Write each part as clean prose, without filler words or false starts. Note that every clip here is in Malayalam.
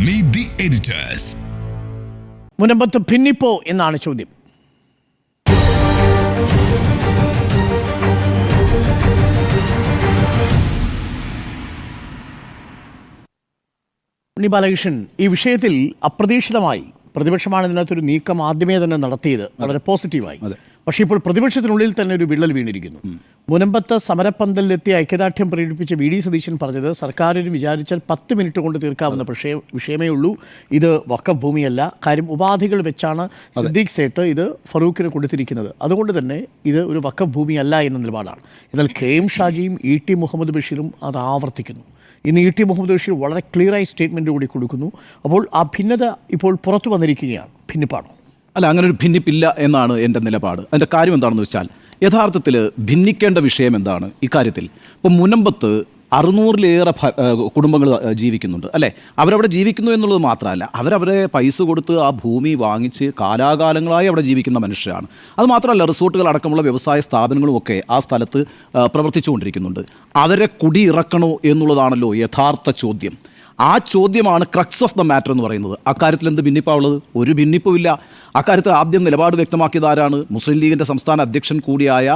Meet the editors. മുനമ്പത്ത് ഭിന്നിപ്പോ എന്നാണ് ചോദ്യം. ഉണ്ണി ബാലകൃഷ്ണൻ, ഈ വിഷയത്തിൽ അപ്രതീക്ഷിതമായി പ്രതിപക്ഷമാണ് ഇതിനകത്തൊരു നീക്കം ആദ്യമേ തന്നെ നടത്തിയത്, വളരെ പോസിറ്റീവായി. പക്ഷേ ഇപ്പോൾ പ്രതിപക്ഷത്തിനുള്ളിൽ തന്നെ ഒരു വിള്ളൽ വീണിരിക്കുന്നു. മുനമ്പത്ത് സമരപ്പന്തലിലെത്തി ഐക്യദാർഢ്യം പ്രകടിപ്പിച്ച വി ഡി സതീശൻ പറഞ്ഞത് സർക്കാരിന് വിചാരിച്ചാൽ 10 മിനിറ്റ് കൊണ്ട് തീർക്കാവുന്ന വിഷയമേ ഉള്ളൂ, ഇത് വഖഫ് ഭൂമിയല്ല. കാര്യം ഉപാധികൾ വെച്ചാണ് സിദ്ദീഖ് സേട്ട് ഇത് ഫറൂഖിന് കൊടുത്തിരിക്കുന്നത്, അതുകൊണ്ട് തന്നെ ഇത് ഒരു വഖഫ് ഭൂമിയല്ല എന്ന നിലപാടാണ്. എന്നാൽ KM ഷാജിയും ET മുഹമ്മദ് ബഷീറും അത് ആവർത്തിക്കുന്നു. ഇന്ന് ET മുഹമ്മദ് ബഷീർ വളരെ ക്ലിയറായി സ്റ്റേറ്റ്മെൻറ്റ് കൂടി കൊടുക്കുന്നു. അപ്പോൾ ആ ഭിന്നത ഇപ്പോൾ പുറത്തു വന്നിരിക്കുകയാണ്. ഭിന്നിപ്പാണോ? അല്ല, അങ്ങനെ ഒരു ഭിന്നിപ്പില്ല എന്നാണ് എൻ്റെ നിലപാട്. അതിൻ്റെ കാര്യം എന്താണെന്ന് വെച്ചാൽ, യഥാർത്ഥത്തിൽ ഭിന്നിക്കേണ്ട വിഷയം എന്താണ് ഇക്കാര്യത്തിൽ? ഇപ്പോൾ മുനമ്പത്ത് 600-ലേറെ കുടുംബങ്ങൾ ജീവിക്കുന്നുണ്ട്, അല്ലേ? അവരവിടെ ജീവിക്കുന്നു എന്നുള്ളത് മാത്രമല്ല, അവരവരെ പൈസ കൊടുത്ത് ആ ഭൂമി വാങ്ങിച്ച് കാലാകാലങ്ങളായി അവിടെ ജീവിക്കുന്ന മനുഷ്യരാണ്. അതുമാത്രമല്ല, റിസോർട്ടുകൾ അടക്കമുള്ള വ്യവസായ സ്ഥാപനങ്ങളുമൊക്കെ ആ സ്ഥലത്ത് പ്രവർത്തിച്ചുകൊണ്ടിരിക്കുന്നുണ്ട്. അവരെ കുടിയിറക്കണോ എന്നുള്ളതാണല്ലോ യഥാർത്ഥ ചോദ്യം. ആ ചോദ്യമാണ് ക്രക്സ് ഓഫ് ദ മാറ്റർ എന്ന് പറയുന്നത്. അക്കാര്യത്തിൽ എന്ത് ഭിന്നിപ്പാണുള്ളത്? ഒരു ഭിന്നിപ്പുമില്ല. അക്കാര്യത്തിൽ ആദ്യം നിലപാട് വ്യക്തമാക്കിയത് ആരാണ്? മുസ്ലിം ലീഗിൻ്റെ സംസ്ഥാന അധ്യക്ഷൻ കൂടിയായ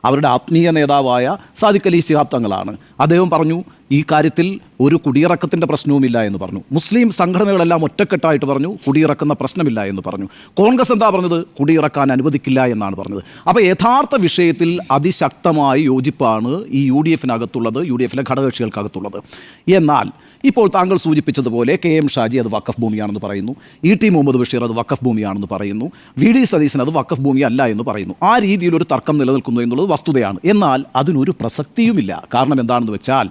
അവരുടെ ആത്മീയ നേതാവായ സാദിഖ് അലി ശിഹാബ് തങ്ങളാണ്. അദ്ദേഹം പറഞ്ഞു, ഈ കാര്യത്തിൽ ഒരു കുടിയിറക്കത്തിൻ്റെ പ്രശ്നവുമില്ല എന്ന് പറഞ്ഞു. മുസ്ലിം സംഘടനകളെല്ലാം ഒറ്റക്കെട്ടായിട്ട് പറഞ്ഞു കുടിയിറക്കുന്ന പ്രശ്നമില്ല എന്ന് പറഞ്ഞു. കോൺഗ്രസ് എന്താ പറഞ്ഞത്? കുടിയിറക്കാൻ അനുവദിക്കില്ല എന്നാണ് പറഞ്ഞത്. അപ്പോൾ യഥാർത്ഥ വിഷയത്തിൽ അതിശക്തമായ യോജിപ്പാണ് ഈ UDF-നകത്തുള്ളത്, UDF-ലെ ഘടകകക്ഷികൾക്കകത്തുള്ളത്. എന്നാൽ ഇപ്പോൾ താങ്കൾ സൂചിപ്പിച്ചതുപോലെ KM ഷാജി അത് വഖഫ് ഭൂമിയാണെന്ന് പറയുന്നു, ET മുഹമ്മദ് ബഷീർ അത് വഖഫ് ഭൂമിയാണെന്ന് പറയുന്നു, VD സതീശൻ അത് വഖഫ് ഭൂമി അല്ല എന്ന് പറയുന്നു. ആ രീതിയിലൊരു തർക്കം നിലനിൽക്കുന്നു എന്നുള്ളത് വസ്തുതയാണ്. എന്നാൽ അതിനൊരു പ്രസക്തിയുമില്ല. കാരണം എന്താണെന്ന് വെച്ചാൽ,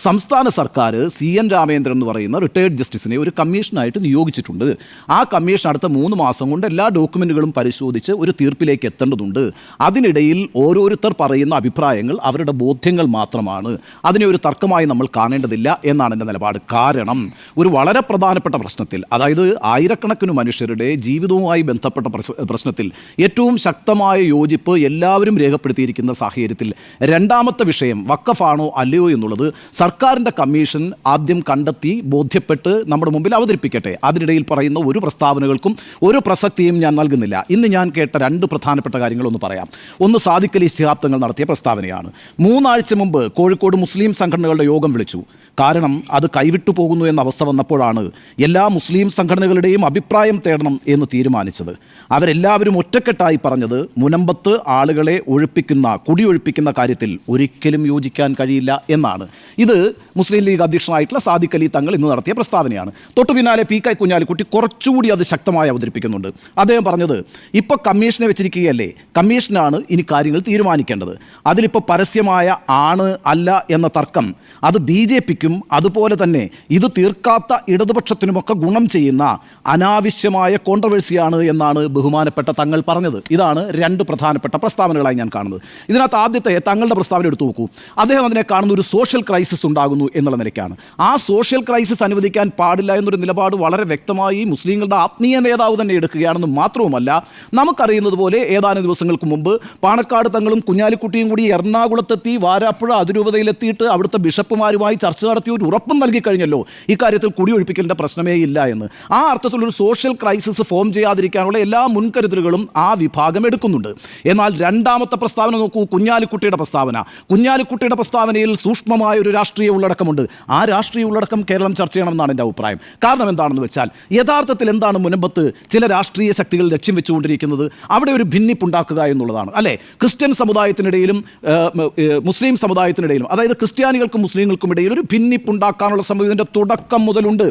സംസ്ഥാന സർക്കാർ CN രാമേന്ദ്രൻ എന്ന് പറയുന്ന റിട്ടയേർഡ് ജസ്റ്റിസിനെ ഒരു കമ്മീഷനായിട്ട് നിയോഗിച്ചിട്ടുണ്ട്. ആ കമ്മീഷൻ അടുത്ത 3 മാസം കൊണ്ട് എല്ലാ ഡോക്യുമെൻറ്റുകളും പരിശോധിച്ച് ഒരു തീർപ്പിലേക്ക് എത്തേണ്ടതുണ്ട്. അതിനിടയിൽ ഓരോരുത്തർ പറയുന്ന അഭിപ്രായങ്ങൾ അവരുടെ ബോധ്യങ്ങൾ മാത്രമാണ്. അതിനെ ഒരു തർക്കമായി നമ്മൾ കാണേണ്ടതില്ല എന്നാണ് എൻ്റെ നിലപാട്. കാരണം ഒരു വളരെ പ്രധാനപ്പെട്ട പ്രശ്നത്തിൽ, അതായത് ആയിരക്കണക്കിന് മനുഷ്യരുടെ ജീവിതവുമായി ബന്ധപ്പെട്ട പ്രശ്നത്തിൽ ഏറ്റവും ശക്തമായ യോജിപ്പ് എല്ലാവരും രേഖപ്പെടുത്തിയിരിക്കുന്ന സാഹചര്യത്തിൽ രണ്ടാമത്തെ വിഷയം വഖഫാണോ അല്ലയോ എന്നുള്ളത് സർക്കാരിൻ്റെ കമ്മീഷൻ ആദ്യം കണ്ടെത്തി ബോധ്യപ്പെട്ട് നമ്മുടെ മുമ്പിൽ അവതരിപ്പിക്കട്ടെ. അതിനിടയിൽ പറയുന്ന ഒരു പ്രസ്താവനകൾക്കും ഒരു പ്രസക്തിയും ഞാൻ നൽകുന്നില്ല. ഇന്ന് ഞാൻ കേട്ട 2 പ്രധാനപ്പെട്ട കാര്യങ്ങളൊന്ന് പറയാം. ഒന്ന്, സാദിഖ് അലി ശിഹാബ് തങ്ങൾ നടത്തിയ പ്രസ്താവനയാണ്. 3 ആഴ്ച മുമ്പ് കോഴിക്കോട് മുസ്ലിം സംഘടനകളുടെ യോഗം വിളിച്ചു. കാരണം അത് കൈവിട്ടു പോകുന്നു എന്ന അവസ്ഥ വന്നപ്പോഴാണ് എല്ലാ മുസ്ലിം സംഘടനകളുടെയും അഭിപ്രായം തേടണം എന്ന് തീരുമാനിച്ചത്. അവരെല്ലാവരും ഒറ്റക്കെട്ടായി പറഞ്ഞത് മുനമ്പത്ത് ആളുകളെ കുടിയൊഴിപ്പിക്കുന്ന കാര്യത്തിൽ ഒരിക്കലും യോജിക്കാൻ കഴിയില്ല എന്നാണ്. ഇത് മുസ്ലിം ലീഗ് അധ്യക്ഷനായിട്ടുള്ള സാദിഖ് അലി തങ്ങൾ ഇന്ന് നടത്തിയ പ്രസ്താവനയാണ്. തൊട്ടു പിന്നാലെ PK കുഞ്ഞാലിക്കുട്ടി കുറച്ചുകൂടി അത് ശക്തമായി അവതരിപ്പിക്കുന്നുണ്ട്. അദ്ദേഹം പറഞ്ഞത്, ഇപ്പോൾ കമ്മീഷനെ വെച്ചിരിക്കുകയല്ലേ, കമ്മീഷനാണ് ഇനി കാര്യങ്ങൾ തീരുമാനിക്കേണ്ടത്. അതിലിപ്പോൾ പരസ്യമായ ആണ് അല്ല എന്ന തർക്കം അത് BJPക്കും അതുപോലെ തന്നെ ഇത് തീർക്കാത്ത ഇടതുപക്ഷത്തിനുമൊക്കെ ഗുണം ചെയ്യുന്ന അനാവശ്യമായ കോൺട്രവേഴ്സിയാണ് എന്നാണ് ബഹുമാനപ്പെട്ട തങ്ങൾ പറഞ്ഞത്. ഇതാണ് 2 പ്രധാനപ്പെട്ട പ്രസ്താവനകളായി ഞാൻ കാണുന്നത്. ഇതിനകത്ത് ആദ്യത്തെ തങ്ങളുടെ പ്രസ്താവന എടുത്തു നോക്കൂ. അദ്ദേഹം അതിനെ കാണുന്ന ഒരു സോഷ്യൽ ക്രൈസിസ് ഉണ്ടാകുന്നു എന്നുള്ള നിലയ്ക്കാണ്. ആ സോഷ്യൽ ക്രൈസിസ് അനുവദിക്കാൻ പാടില്ല എന്നൊരു നിലപാട് വളരെ വ്യക്തമായി മുസ്ലിങ്ങളുടെ ആത്മീയ നേതാവ് തന്നെ എടുക്കുകയാണെന്ന് മാത്രവുമല്ല, നമുക്കറിയുന്നത് പോലെ ഏതാനും ദിവസങ്ങൾക്ക് മുമ്പ് പാണക്കാട് തങ്ങളും കുഞ്ഞാലിക്കുട്ടിയും കൂടി എറണാകുളത്തെത്തി വാരാപ്പുഴ അതിരൂപതയിലെത്തിയിട്ട് അവിടുത്തെ ബിഷപ്പുമാരുമായി ചർച്ച നടത്തി ഒരു ഉറപ്പും നൽകി കഴിഞ്ഞല്ലോ ഇക്കാര്യത്തിൽ കുടിയൊഴിപ്പിക്കലിൻ്റെ പ്രശ്നമേ ഇല്ല എന്ന്. ആ അർത്ഥത്തിലൊരു സോഷ്യൽ ക്രൈസിസ് ഫോം ചെയ്യാതിരിക്കാനുള്ള എല്ലാ മുൻകരുതലുകളും ആ വിഭാഗം എടുക്കുന്നുണ്ട്. എന്നാൽ രണ്ടാമത്തെ പ്രസ്താവന നോക്കൂ, കുഞ്ഞാലിക്കുട്ടിയുടെ പ്രസ്താവനയിൽ സൂക്ഷ്മമായ ഒരു രാഷ്ട്രീയ ഉള്ളടക്കമുണ്ട്. ആ രാഷ്ട്രീയ ഉള്ളടക്കം കേരളം ചർച്ച ചെയ്യണമെന്നാണ് എൻ്റെ അഭിപ്രായം. കാരണം എന്താണെന്ന് വെച്ചാൽ, യഥാർത്ഥത്തിൽ എന്താണ് മുനമ്പത്ത് ചില രാഷ്ട്രീയ ശക്തികൾ ലക്ഷ്യം വെച്ചുകൊണ്ടിരിക്കുന്നത്? അവിടെ ഒരു ഭിന്നിപ്പുണ്ടാക്കുക എന്നുള്ളതാണ്, അല്ലേ? ക്രിസ്ത്യൻ സമുദായത്തിനിടയിലും മുസ്ലിം സമുദായത്തിനിടയിലും, അതായത് ക്രിസ്ത്യാനികൾക്കും മുസ്ലിങ്ങൾക്കും ഇടയിൽ ഒരു ഭിന്നിപ്പുണ്ടാക്കാനുള്ള സംഭവത്തിൻ്റെ തുടക്കം മുതലുണ്ട്.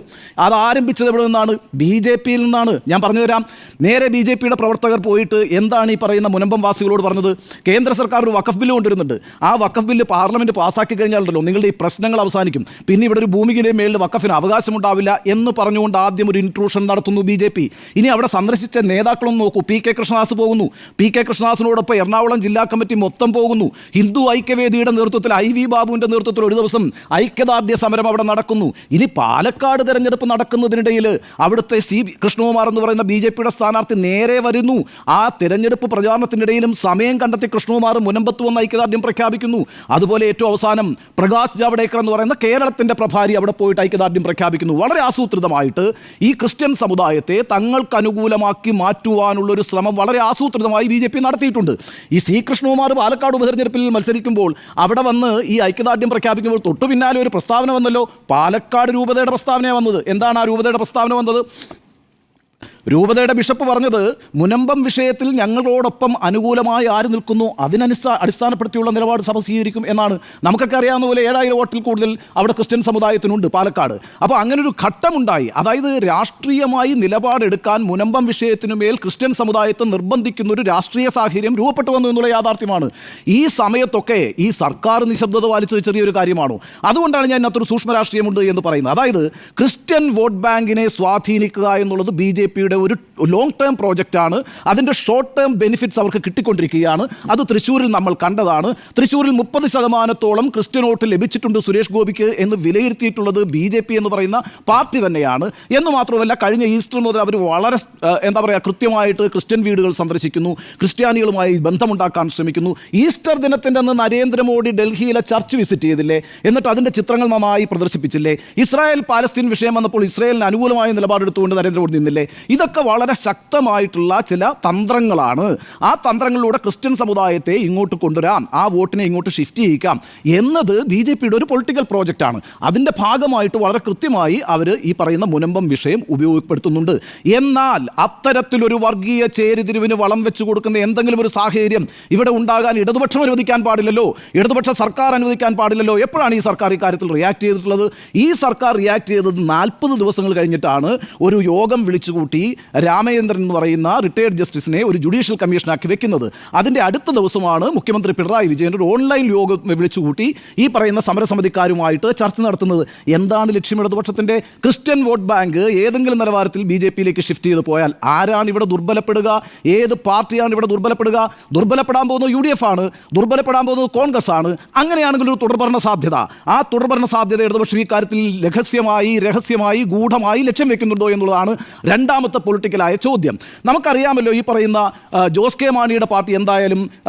അത് ആരംഭിച്ചത് എവിടെ നിന്നാണ്? BJPയിൽ നിന്നാണ്. ഞാൻ പറഞ്ഞുതരാം. നേരെ BJPയുടെ പ്രവർത്തകർ പോയിട്ട് എന്താണ് ഈ പറയുന്ന മുനമ്പം വാസികളോട് പറഞ്ഞത്? കേന്ദ്ര സർക്കാർ ഒരു വഖഫ് ബില്ല് കൊണ്ടുവരുന്നുണ്ട്, ആ വഖഫ് ബില്ല് പാർലമെൻറ്റ് പാസ്സാക്കി കഴിഞ്ഞാലുണ്ടല്ലോ നിങ്ങളുടെ ഈ പ്രശ്നങ്ങൾ അവസാനിക്കും, പിന്നെ ഇവിടെ ഒരു ഭൂമിയുടെ മേളിൽ വഖഫിന് അവകാശമുണ്ടാവില്ല എന്ന് പറഞ്ഞുകൊണ്ട് ആദ്യം ഒരു ഇൻട്രൂഷൻ നടത്തുന്നു BJP. ഇനി അവിടെ സന്ദർശിച്ച നേതാക്കളൊന്നും നോക്കൂ. PK കൃഷ്ണദാസ് പോകുന്നു, PK കൃഷ്ണദാസിനോടൊപ്പം എറണാകുളം ജില്ലാ കമ്മിറ്റി മൊത്തം പോകുന്നു. ഹിന്ദു ഐക്യവേദിയുടെ നേതൃത്വത്തിൽ IV ബാബുവിൻ്റെ നേതൃത്വത്തിൽ ഒരു ദിവസം ഐക്യദാർഢ്യ സമരം അവിടെ നടക്കുന്നു. ഇനി പാലക്കാട് തെരഞ്ഞെടുപ്പ് നടക്കുന്നതിനിടയിൽ അവിടുത്തെ കൃഷ്ണകുമാർ എന്ന് പറയുന്ന BJPയുടെ സ്ഥാനാർത്ഥി നേരെ വരുന്നു. ആ തെരഞ്ഞെടുപ്പ് പ്രചാരണത്തിനിടയിലും സമയം കണ്ടെത്തി കൃഷ്ണകുമാർ മുനമ്പത്ത് വന്ന് ഐക്യദാർഢ്യം പ്രഖ്യാപിക്കുന്നു. അതുപോലെ ഏറ്റവും അവസാനം പ്രകാശ് ജാവ്ദേക്കർ നായക്കർ എന്ന് പറയുന്ന കേരളത്തിന്റെ പ്രഭാരി അവിടെ പോയിട്ട് ഐക്യദാർഢ്യം പ്രഖ്യാപിക്കുന്നു. വളരെ ആസൂത്രിതമായിട്ട് ഈ ക്രിസ്ത്യൻ സമുദായത്തെ തങ്ങൾക്ക് അനുകൂലമാക്കി മാറ്റുവാനുള്ള ഒരു ശ്രമം വളരെ ആസൂത്രിതമായി BJP നടത്തിയിട്ടുണ്ട്. ഈ സി കൃഷ്ണകുമാർ പാലക്കാട് ഉപതെരഞ്ഞെടുപ്പിൽ മത്സരിക്കുമ്പോൾ അവിടെ വന്ന് ഈ ഐക്യദാർഢ്യം പ്രഖ്യാപിക്കുമ്പോൾ തൊട്ടു പിന്നാലെ ഒരു പ്രസ്താവന വന്നല്ലോ. പാലക്കാട് രൂപതയുടെ പ്രസ്താവനയാണ് വന്നത്. എന്താണ് ആ രൂപതയുടെ പ്രസ്താവന വന്നത്? രൂപതയുടെ ബിഷപ്പ് പറഞ്ഞത്, മുനമ്പം വിഷയത്തിൽ ഞങ്ങളോടൊപ്പം അനുകൂലമായി ആര് നിൽക്കുന്നു അടിസ്ഥാനപ്പെടുത്തിയുള്ള നിലപാട് സഭ സ്വീകരിക്കും എന്നാണ്. നമുക്കൊക്കെ അറിയാവുന്ന പോലെ 7000 വോട്ടിൽ കൂടുതൽ അവിടെ ക്രിസ്ത്യൻ സമുദായത്തിനുണ്ട് പാലക്കാട്. അപ്പോൾ അങ്ങനൊരു ഘട്ടമുണ്ടായി. അതായത് രാഷ്ട്രീയമായി നിലപാടെടുക്കാൻ മുനമ്പം വിഷയത്തിനുമേൽ ക്രിസ്ത്യൻ സമുദായത്തെ നിർബന്ധിക്കുന്ന ഒരു രാഷ്ട്രീയ സാഹചര്യം രൂപപ്പെട്ടു വന്നു എന്നുള്ള യാഥാർത്ഥ്യമാണ്. ഈ സമയത്തൊക്കെ ഈ സർക്കാർ നിശബ്ദത പാലിച്ചത് ചെറിയൊരു കാര്യമാണോ? അതുകൊണ്ടാണ് ഞാൻ അത്ര സൂക്ഷ്മ രാഷ്ട്രീയമുണ്ട് എന്ന് പറയുന്നത്. അതായത് ക്രിസ്ത്യൻ വോട്ട് ബാങ്കിനെ സ്വാധീനിക്കുക എന്നുള്ളത് BJPയുടെ ഒരു ലോങ് ടേം പ്രോജക്റ്റാണ്. അതിൻ്റെ ഷോർട്ട് ടേം ബെനിഫിറ്റ്സ് അവർക്ക് കിട്ടിക്കൊണ്ടിരിക്കുകയാണ്. അത് തൃശ്ശൂരിൽ നമ്മൾ കണ്ടതാണ്. തൃശ്ശൂരിൽ 30% ക്രിസ്ത്യൻ വോട്ട് ലഭിച്ചിട്ടുണ്ട് സുരേഷ് ഗോപിക്ക് എന്ന് വിലയിരുത്തിയിട്ടുള്ളത് BJP എന്ന് പറയുന്ന പാർട്ടി തന്നെയാണ്. എന്ന് മാത്രമല്ല, കഴിഞ്ഞ ഈസ്റ്റർ മുതൽ അവർ വളരെ കൃത്യമായിട്ട് ക്രിസ്ത്യൻ വീടുകൾ സന്ദർശിക്കുന്നു, ക്രിസ്ത്യാനികളുമായി ബന്ധമുണ്ടാക്കാൻ ശ്രമിക്കുന്നു. ഈസ്റ്റർ ദിനത്തിൻ്റെ അന്ന് നരേന്ദ്രമോദി ഡൽഹിയിലെ ചർച്ച് വിസിറ്റ് ചെയ്തില്ലേ? എന്നിട്ട് അതിൻ്റെ ചിത്രങ്ങൾ നന്നായി പ്രദർശിപ്പിച്ചില്ലേ? ഇസ്രായേൽ പാലസ്തീൻ വിഷയം വന്നപ്പോൾ ഇസ്രായേലിന് അനുകൂലമായ നിലപാടെടുത്തുകൊണ്ട് നരേന്ദ്രമോദി നിന്നില്ലേ? ഇതൊക്കെ വളരെ ശക്തമായിട്ടുള്ള ചില തന്ത്രങ്ങളാണ്. ആ തന്ത്രങ്ങളിലൂടെ ക്രിസ്ത്യൻ സമുദായത്തെ ഇങ്ങോട്ട് കൊണ്ടുവരാം, ആ വോട്ടിനെ ഇങ്ങോട്ട് ഷിഫ്റ്റ് ചെയ്യിക്കാം എന്നത് BJPയുടെ ഒരു പൊളിറ്റിക്കൽ പ്രോജക്റ്റാണ്. അതിൻ്റെ ഭാഗമായിട്ട് വളരെ കൃത്യമായി അവർ ഈ പറയുന്ന മുനമ്പം വിഷയം ഉപയോഗപ്പെടുത്തുന്നുണ്ട്. എന്നാൽ അത്തരത്തിലൊരു വർഗീയ ചേരിതിരിവിന് വളം വെച്ചു കൊടുക്കുന്ന എന്തെങ്കിലും ഒരു സാഹചര്യം ഇവിടെ ഉണ്ടാകാൻ ഇടതുപക്ഷം അനുവദിക്കാൻ പാടില്ലല്ലോ, ഇടതുപക്ഷ സർക്കാർ അനുവദിക്കാൻ പാടില്ലല്ലോ. എപ്പോഴാണ് ഈ സർക്കാർ ഇക്കാര്യത്തിൽ റിയാക്ട് ചെയ്തിട്ടുള്ളത്? ഈ സർക്കാർ റിയാക്ട് ചെയ്തത് 40 ദിവസങ്ങൾ കഴിഞ്ഞിട്ടാണ്. ഒരു യോഗം വിളിച്ചുകൂട്ടി രാമചന്ദ്രൻ എന്ന് പറയുന്ന റിട്ടയർഡ് ജസ്റ്റിസിനെ ഒരു ജുഡീഷ്യൽ കമ്മീഷനാക്കി വെക്കുന്നത്. അതിൻ്റെ അടുത്ത ദിവസമാണ് മുഖ്യമന്ത്രി പിണറായി വിജയൻ ഒരു ഓൺലൈൻ യോഗം വിളിച്ചുകൂട്ടി ഈ പറയുന്ന സമരസമിതിക്കാരുമായിട്ട് ചർച്ച നടത്തുന്നത്. എന്താണ് ലക്ഷ്യം ഇടതുപക്ഷത്തിൻ്റെ? ക്രിസ്ത്യൻ വോട്ട് ബാങ്ക് ഏതെങ്കിലും നിലവാരത്തിൽ BJPയിലേക്ക് ഷിഫ്റ്റ് ചെയ്ത് പോയാൽ ആരാണ് ഇവിടെ ദുർബലപ്പെടുക? ഏത് പാർട്ടിയാണ് ഇവിടെ ദുർബലപ്പെടുക? ദുർബലപ്പെടാൻ പോകുന്നത് UDF ആണ്, ദുർബലപ്പെടാൻ പോകുന്നത് കോൺഗ്രസ് ആണ്. അങ്ങനെയാണെങ്കിൽ ഒരു തുടർഭരണ സാധ്യത, ആ തുടർഭരണ സാധ്യത ഇടതുപക്ഷം ഈ കാര്യത്തിൽ രഹസ്യമായി ഗൂഢമായി ലക്ഷ്യം വെക്കുന്നുണ്ടോ എന്നുള്ളതാണ് രണ്ടാമത്തെ പൊളിറ്റിക്കലായ ചോദ്യം. നമുക്കറിയാമല്ലോ, ഈ പറയുന്ന ജോസ് കെ മാണിയുടെ പാർട്ടി എന്തായാലും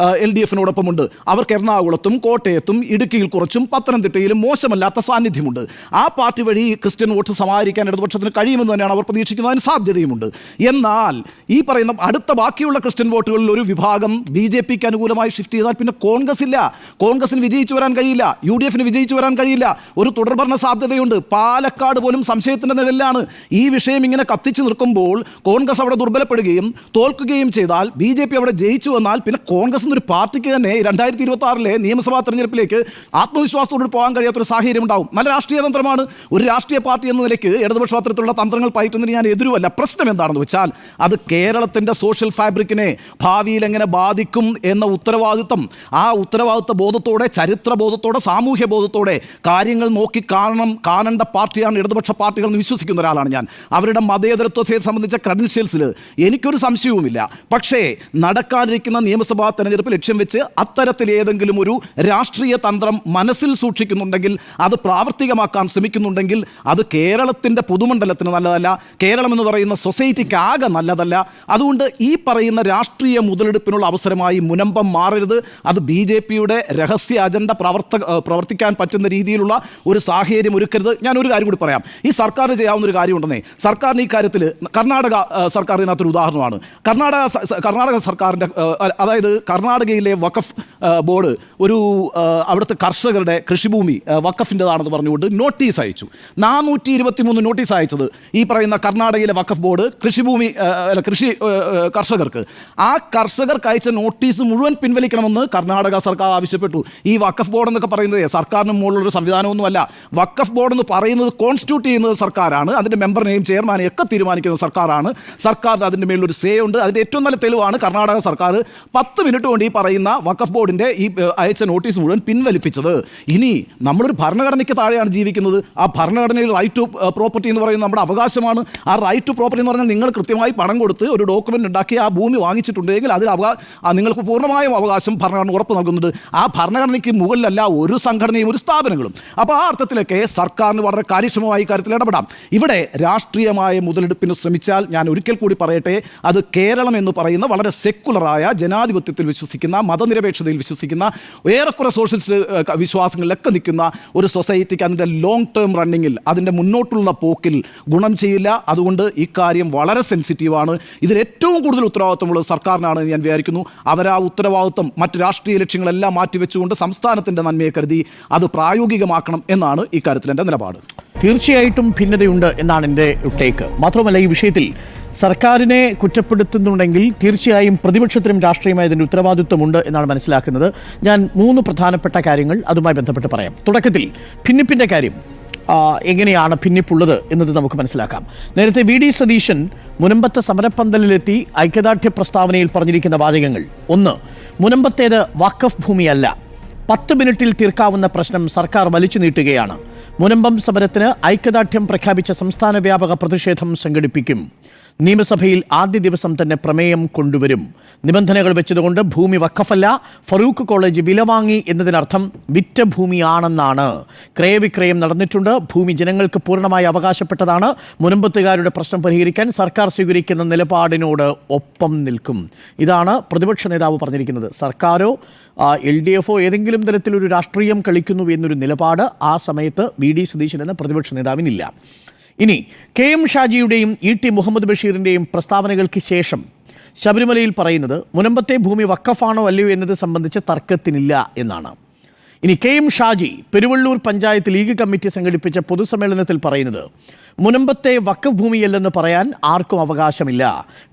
LDFനോടൊപ്പമുണ്ട്. അവർക്ക് എറണാകുളത്തും കോട്ടയത്തും ഇടുക്കിയിൽ കുറച്ചും പത്തനംതിട്ടയിലും മോശമല്ലാത്ത സാന്നിധ്യമുണ്ട്. ആ പാർട്ടി വഴി ക്രിസ്ത്യൻ വോട്ട് സമാഹരിക്കാൻ ഇടതുപക്ഷത്തിന് കഴിയുമെന്ന് തന്നെയാണ് അവർ പ്രതീക്ഷിക്കുന്നതിന് സാധ്യതയുമുണ്ട്. എന്നാൽ ഈ പറയുന്ന അടുത്ത ബാക്കിയുള്ള ക്രിസ്ത്യൻ വോട്ടുകളിൽ ഒരു വിഭാഗം BJPക്ക് അനുകൂലമായി ഷിഫ്റ്റ് ചെയ്താൽ പിന്നെ കോൺഗ്രസ് ഇല്ല. കോൺഗ്രസിന് വിജയിച്ചു വരാൻ കഴിയില്ല, UDFന് വിജയിച്ചു വരാൻ കഴിയില്ല. ഒരു തുടർഭരണ സാധ്യതയുണ്ട്. പാലക്കാട് പോലും സംശയത്തിൻ്റെ നിഴലിലാണ്. ഈ വിഷയം ഇങ്ങനെ കത്തിച്ചു നിൽക്കുമ്പോൾ കോൺഗ്രസ് അവിടെ ദുർബലപ്പെടുകയും തോൽക്കുകയും ചെയ്താൽ BJP അവിടെ ജയിച്ചു വന്നാൽ പിന്നെ കോൺഗ്രസ് എന്നൊരു പാർട്ടിക്ക് തന്നെ 2026 നിയമസഭാ തെരഞ്ഞെടുപ്പിലേക്ക് ആത്മവിശ്വാസത്തോട് പോകാൻ കഴിയാത്തൊരു സാഹചര്യം ഉണ്ടാവും. നല്ല രാഷ്ട്രീയ തന്ത്രമാണ്. ഒരു രാഷ്ട്രീയ പാർട്ടി എന്ന നിലയ്ക്ക് ഇടതുപക്ഷ അത്തരത്തിലുള്ള തന്ത്രങ്ങൾ പയറ്റുന്നതിന് ഞാൻ എതിരുവല്ല. പ്രശ്നം എന്താണെന്ന് വെച്ചാൽ അത് കേരളത്തിൻ്റെ സോഷ്യൽ ഫാബ്രിക്കിനെ ഭാവിയിൽ എങ്ങനെ ബാധിക്കും എന്ന ഉത്തരവാദിത്വം, ആ ഉത്തരവാദിത്വ ബോധത്തോടെ, ചരിത്ര ബോധത്തോടെ, സാമൂഹ്യ ബോധത്തോടെ കാര്യങ്ങൾ നോക്കി കാണേണ്ട പാർട്ടിയാണ് ഇടതുപക്ഷ പാർട്ടികൾ എന്ന് വിശ്വസിക്കുന്ന ഒരാളാണ് ഞാൻ. അവരുടെ മതേതരത്വത്തെ സംബന്ധിച്ച ക്രെഡൻഷ്യൽസിൽ എനിക്കൊരു സംശയവുമില്ല. പക്ഷേ നടക്കാനിരിക്കുന്ന നിയമസഭാ തെരഞ്ഞെടുപ്പ് ലക്ഷ്യം വെച്ച് അത്തരത്തിലേതെങ്കിലും ഒരു രാഷ്ട്രീയ തന്ത്രം മനസ്സിൽ സൂക്ഷിക്കുന്നുണ്ടെങ്കിൽ, അത് പ്രാവർത്തികമാക്കാൻ ശ്രമിക്കുന്നുണ്ടെങ്കിൽ അത് കേരളത്തിൻ്റെ പൊതുമണ്ഡലത്തിന് നല്ലതല്ല, കേരളം എന്ന് പറയുന്ന സൊസൈറ്റിക്ക് ആകെ നല്ലതല്ല. അതുകൊണ്ട് ഈ പറയുന്ന രാഷ്ട്രീയ മുതലെടുപ്പിനുള്ള അവസരമായി മുനമ്പം മാറരുത്. അത് BJPയുടെ രഹസ്യ അജണ്ട പ്രവർത്തിക്കാൻ പറ്റുന്ന രീതിയിലുള്ള ഒരു സാഹചര്യം ഒരുക്കരുത്. ഞാൻ ഒരു കാര്യം കൂടി പറയാം. ഈ സർക്കാരിന് ചെയ്യാവുന്ന ഒരു കാര്യമുണ്ടെന്നേ. സർക്കാരിന് ഈ കാര്യത്തിൽ കർണാടക സർക്കാരിനകത്തൊരു ഉദാഹരണമാണ്. കർണാടക സർക്കാരിൻ്റെ, അതായത് കർണാടകയിലെ വഖഫ് ബോർഡ് ഒരു അവിടുത്തെ കർഷകരുടെ കൃഷിഭൂമി വഖഫിൻ്റെതാണെന്ന് പറഞ്ഞുകൊണ്ട് നോട്ടീസ് അയച്ചു. 423 നോട്ടീസ് അയച്ചത് ഈ പറയുന്ന കർണാടകയിലെ വഖഫ് ബോർഡ് കൃഷി കർഷകർക്ക്. ആ കർഷകർക്ക് അയച്ച നോട്ടീസ് മുഴുവൻ പിൻവലിക്കണമെന്ന് കർണാടക സർക്കാർ ആവശ്യപ്പെട്ടു. ഈ വഖഫ് ബോർഡ് എന്നൊക്കെ പറയുന്നത് സർക്കാരിന് മുകളിലൊരു സംവിധാനമൊന്നുമല്ല. വഖഫ് ബോർഡ് എന്ന് പറയുന്നത് കോൺസ്റ്റിറ്റ്യൂട്ട് ചെയ്യുന്നത് സർക്കാരാണ്. അതിൻ്റെ മെമ്പറിനെയും ചെയർമാനെയും ഒക്കെ തീരുമാനിക്കുന്ന സർക്കാരാണ്. സർക്കാരിന് അതിൻ്റെ മേലൊരു സേ ഉണ്ട്. അതിൻ്റെ ഏറ്റവും നല്ല തെളിവാണ് കർണാടക സർക്കാർ 10 മിനിറ്റ് കൊണ്ട് ഈ പറയുന്ന വഖഫ് ബോർഡിൻ്റെ ഈ അയച്ച നോട്ടീസ് മുഴുവൻ പിൻവലിപ്പിച്ചത്. ഇനി നമ്മളൊരു ഭരണഘടനയ്ക്ക് താഴെയാണ് ജീവിക്കുന്നത്. ആ ഭരണഘടനയിൽ റൈറ്റ് ടു പ്രോപ്പർട്ടി എന്ന് പറയുന്നത് നമ്മുടെ അവകാശമാണ്. ആ റൈറ്റ് ടു പ്രോപ്പർട്ടി എന്ന് പറഞ്ഞാൽ നിങ്ങൾ കൃത്യമായി പണം കൊടുത്ത് ഒരു ഡോക്യുമെൻ്റ് ഉണ്ടാക്കി ആ ഭൂമി വാങ്ങിച്ചിട്ടുണ്ടെങ്കിൽ അതിൽ നിങ്ങൾക്ക് പൂർണ്ണമായും അവകാശം ഭരണഘടന ഉറപ്പ് നൽകുന്നുണ്ട്. ആ ഭരണഘടനയ്ക്ക് മുകളിലല്ല ഒരു സംഘടനയും ഒരു സ്ഥാപനങ്ങളും. അപ്പോൾ ആ അർത്ഥത്തിലൊക്കെ സർക്കാരിന് വളരെ കാര്യക്ഷമമായി കാര്യത്തിൽ ഇടപെടാം. ഇവിടെ രാഷ്ട്രീയമായ മുതലെടുപ്പിന് ശ്രമിച്ചാൽ വെച്ചാൽ ഞാൻ ഒരിക്കൽ കൂടി പറയട്ടെ, അത് കേരളം എന്ന് പറയുന്ന വളരെ സെക്കുലറായ ജനാധിപത്യത്തിൽ വിശ്വസിക്കുന്ന, മതനിരപേക്ഷതയിൽ വിശ്വസിക്കുന്ന, ഏറെക്കുറെ സോഷ്യലിസ്റ്റ് വിശ്വാസങ്ങളിലൊക്കെ നിൽക്കുന്ന ഒരു സൊസൈറ്റിക്ക് അതിൻ്റെ ലോങ് ടേം റണ്ണിങ്ങിൽ, അതിൻ്റെ മുന്നോട്ടുള്ള പോക്കിൽ ഗുണം ചെയ്യില്ല. അതുകൊണ്ട് ഈ കാര്യം വളരെ സെൻസിറ്റീവാണ്. ഇതിൽ ഏറ്റവും കൂടുതൽ ഉത്തരവാദിത്വമുള്ളത് സർക്കാരിനാണ് ഞാൻ വിചാരിക്കുന്നു. അവരാ ഉത്തരവാദിത്വം മറ്റ് രാഷ്ട്രീയ ലക്ഷ്യങ്ങളെല്ലാം മാറ്റിവെച്ചുകൊണ്ട് സംസ്ഥാനത്തിൻ്റെ നന്മയെ കരുതി അത് പ്രായോഗികമാക്കണം എന്നാണ് ഈ കാര്യത്തിൽ എൻ്റെ നിലപാട്. തീർച്ചയായിട്ടും ഭിന്നതയുണ്ട് എന്നാണ് എൻ്റെ ടേക്ക്. മാത്രമല്ല, ഈ വിഷയത്തിൽ സർക്കാരിനെ കുറ്റപ്പെടുത്തുന്നുണ്ടെങ്കിൽ തീർച്ചയായും പ്രതിപക്ഷത്തിനും രാഷ്ട്രീയമായ ഇതിൻ്റെ ഉത്തരവാദിത്വമുണ്ട് എന്നാണ് മനസ്സിലാക്കുന്നത്. ഞാൻ 3 പ്രധാനപ്പെട്ട കാര്യങ്ങൾ അതുമായി ബന്ധപ്പെട്ട് പറയാം. തുടക്കത്തിൽ ഭിന്നിപ്പിൻ്റെ കാര്യം എങ്ങനെയാണ് ഭിന്നിപ്പുള്ളത് എന്നത് നമുക്ക് മനസ്സിലാക്കാം. നേരത്തെ വി ഡി സതീശൻ മുനമ്പത്തെ സമരപ്പന്തലിലെത്തി ഐക്യദാർഢ്യ പ്രസ്താവനയിൽ പറഞ്ഞിരിക്കുന്ന വാചകങ്ങൾ: 1, മുനമ്പത്തേത് വഖഫ് ഭൂമിയല്ല, 10 മിനിറ്റിൽ തീർക്കാവുന്ന പ്രശ്നം സർക്കാർ വലിച്ചു നീട്ടുകയാണ്. മുനമ്പം സമരത്തിന് ഐക്യദാർഢ്യം പ്രഖ്യാപിച്ച സംസ്ഥാന വ്യാപക പ്രതിഷേധം സംഘടിപ്പിക്കും. നിയമസഭയിൽ ആദ്യ ദിവസം തന്നെ പ്രമേയം കൊണ്ടുവരും. നിബന്ധനകൾ വെച്ചതുകൊണ്ട് ഭൂമി വഖഫല്ല, ഫറൂഖ് കോളേജ് വില വാങ്ങി എന്നതിനർത്ഥം വിറ്റ ഭൂമിയാണെന്നാണ്. ക്രയവിക്രയം നടന്നിട്ടുണ്ട്, ഭൂമി ജനങ്ങൾക്ക് പൂർണ്ണമായി അവകാശപ്പെട്ടതാണ്. മുനമ്പത്തുകാരുടെ പ്രശ്നം പരിഹരിക്കാൻ സർക്കാർ സ്വീകരിക്കുന്ന നിലപാടിനോട് ഒപ്പം നിൽക്കും. ഇതാണ് പ്രതിപക്ഷ നേതാവ് പറഞ്ഞിരിക്കുന്നത്. സർക്കാരോ LDFോ ഏതെങ്കിലും തരത്തിലൊരു രാഷ്ട്രീയം കളിക്കുന്നു എന്നൊരു നിലപാട് ആ സമയത്ത് വി ഡി സതീശൻ എന്ന പ്രതിപക്ഷ നേതാവിനില്ല. ഇനി KM ഷാജിയുടെയും ET മുഹമ്മദ് ബഷീറിൻ്റെയും പ്രസ്താവനകൾക്ക് ശേഷം ശബരിമലയിൽ പറയുന്നത് മുനമ്പത്തെ ഭൂമി വഖഫാണോ അല്ലയോ എന്നത് സംബന്ധിച്ച് തർക്കത്തിനില്ല എന്നാണ്. ഇനി KM Shaji Peruvallur panchayat league committee സംഘടിപ്പിച്ച പൊതുസമ്മേളനത്തിൽ പറയുന്നത് മുനമ്പത്തെ വഖഫ് ഭൂമിയല്ലെന്ന് പറയാൻ ആർക്കും അവകാശമില്ല.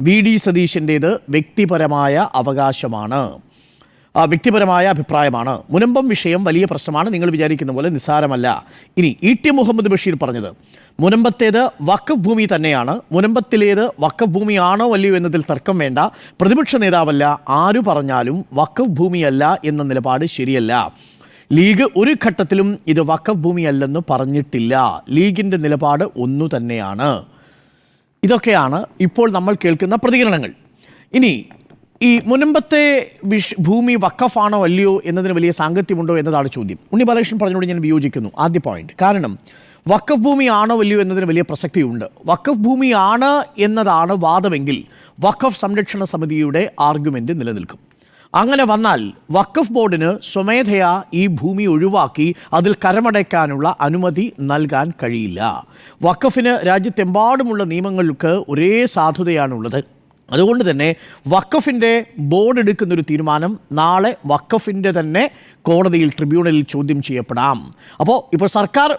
വി ഡി സതീശൻ്റേത് വ്യക്തിപരമായ അവകാശമാണ്, വ്യക്തിപരമായ അഭിപ്രായമാണ്. മുനമ്പം വിഷയം വലിയ പ്രശ്നമാണ്, നിങ്ങൾ വിചാരിക്കുന്ന പോലെ നിസ്സാരമല്ല. ഇനി ET മുഹമ്മദ് ബഷീർ പറഞ്ഞത് മുനമ്പത്തേത് വഖഫ് ഭൂമി തന്നെയാണ്, മുനമ്പത്തിലേത് വഖഫ് ഭൂമിയാണോ അല്ലയോ എന്നതിൽ തർക്കം വേണ്ട. പ്രതിപക്ഷ നേതാവല്ല, ആരു പറഞ്ഞാലും വഖഫ് ഭൂമിയല്ല എന്ന നിലപാട് ശരിയല്ല. ലീഗ് ഒരു ഘട്ടത്തിലും ഇത് വഖഫ് ഭൂമിയല്ലെന്ന് പറഞ്ഞിട്ടില്ല. ലീഗിൻ്റെ നിലപാട് ഒന്നു തന്നെയാണ്. ഇതൊക്കെയാണ് ഇപ്പോൾ നമ്മൾ കേൾക്കുന്ന പ്രതികരണങ്ങൾ. ഇനി ഈ മുനമ്പത്തെ ഭൂമി വഖഫാണോ അല്ലയോ എന്നതിന് വലിയ സാങ്കത്യമുണ്ടോ എന്നതാണ് ചോദ്യം. ഉണ്ണി ബാലകൃഷ്ണൻ പറഞ്ഞോട് ഞാൻ വിയോജിക്കുന്നു. ആദ്യ പോയിന്റ്. കാരണം വഖഫ് ഭൂമി ആണോ അല്ലയോ എന്നതിന് വലിയ പ്രസക്തിയുണ്ട്. വഖഫ് ഭൂമിയാണ് എന്നതാണ് വാദമെങ്കിൽ വഖഫ് സംരക്ഷണ സമിതിയുടെ ആർഗ്യുമെൻ്റ് നിലനിൽക്കും. അങ്ങനെ വന്നാൽ വഖഫ് ബോർഡിന് സ്വമേധയാ ഈ ഭൂമി ഒഴിവാക്കി അതിൽ കരമടയ്ക്കാനുള്ള അനുമതി നൽകാൻ കഴിയില്ല. വഖഫിന് രാജ്യത്തെമ്പാടുമുള്ള നിയമങ്ങൾക്ക് ഒരേ സാധുതയാണുള്ളത്. അതുകൊണ്ട് തന്നെ വഖഫിൻ്റെ ബോർഡ് എടുക്കുന്നൊരു തീരുമാനം നാളെ വഖഫിൻ്റെ തന്നെ കോടതിയിൽ, ട്രിബ്യൂണലിൽ ചോദ്യം ചെയ്യപ്പെടാം. ഇപ്പോൾ സർക്കാർ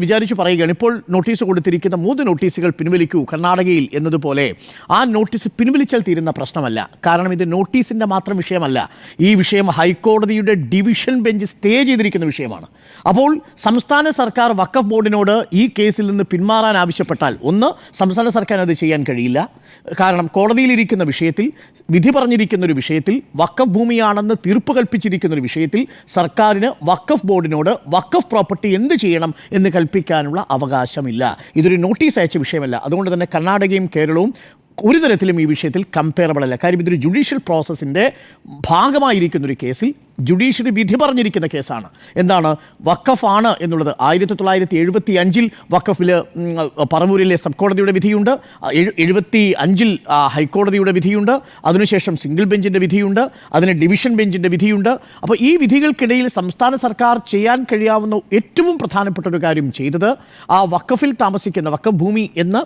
വിചാരിച്ചു പറയുകയാണ്, ഇപ്പോൾ നോട്ടീസ് കൊടുത്തിരിക്കുന്ന 3 നോട്ടീസുകൾ പിൻവലിക്കൂ കർണാടകയിൽ എന്നതുപോലെ. ആ നോട്ടീസ് പിൻവലിച്ചാൽ തീരുന്ന പ്രശ്നമല്ല. കാരണം ഇത് നോട്ടീസിൻ്റെ മാത്രം വിഷയമല്ല. ഈ വിഷയം ഹൈക്കോടതിയുടെ ഡിവിഷൻ ബെഞ്ച് സ്റ്റേ ചെയ്തിരിക്കുന്ന വിഷയമാണ്. അപ്പോൾ സംസ്ഥാന സർക്കാർ വഖഫ് ബോർഡിനോട് ഈ കേസിൽ നിന്ന് പിന്മാറാൻ ആവശ്യപ്പെട്ടാൽ, ഒന്ന്, സംസ്ഥാന സർക്കാർ അത് ചെയ്യാൻ കഴിയില്ല. കാരണം കോടതിയിലിരിക്കുന്ന വിഷയത്തിൽ, വിധി പറഞ്ഞിരിക്കുന്ന ഒരു വിഷയത്തിൽ, വഖഫ് ഭൂമിയാണെന്ന് തീർപ്പ് കൽപ്പിച്ചിരിക്കുന്ന ഒരു വിഷയത്തിൽ സർക്കാരിന് വഖഫ് ബോർഡിനോട് വഖഫ് പ്രോപ്പർട്ടി എന്ത് ചെയ്യണം എന്ന് കൽപ്പിക്കാനുള്ള അവകാശമില്ല. ഇതൊരു നോട്ടീസ് അയച്ച വിഷയമല്ല. അതുകൊണ്ട് തന്നെ കർണാടകയും കേരളവും ഒരു തരത്തിലും ഈ വിഷയത്തിൽ കമ്പയറബിൾ അല്ല. കാര്യം ഇതൊരു ജുഡീഷ്യൽ പ്രോസസ്സിൻ്റെ ഭാഗമായിരിക്കുന്നൊരു കേസിൽ ജുഡീഷ്യറി വിധി പറഞ്ഞിരിക്കുന്ന കേസാണ്. എന്താണ് വഖഫാണ് എന്നുള്ളത്? 1975 വഖഫിൽ പറവൂരിലെ സബ് കോടതിയുടെ വിധിയുണ്ട്, 75 ഹൈക്കോടതിയുടെ വിധിയുണ്ട്, അതിനുശേഷം സിംഗിൾ ബെഞ്ചിൻ്റെ വിധിയുണ്ട്, അതിന് ഡിവിഷൻ ബെഞ്ചിൻ്റെ വിധിയുണ്ട്. അപ്പോൾ ഈ വിധികൾക്കിടയിൽ സംസ്ഥാന സർക്കാർ ചെയ്യാൻ കഴിയാവുന്ന ഏറ്റവും പ്രധാനപ്പെട്ട ഒരു കാര്യം ചെയ്തത് ആ വഖഫിൽ താമസിക്കുന്ന, വഖഫ് ഭൂമി എന്ന്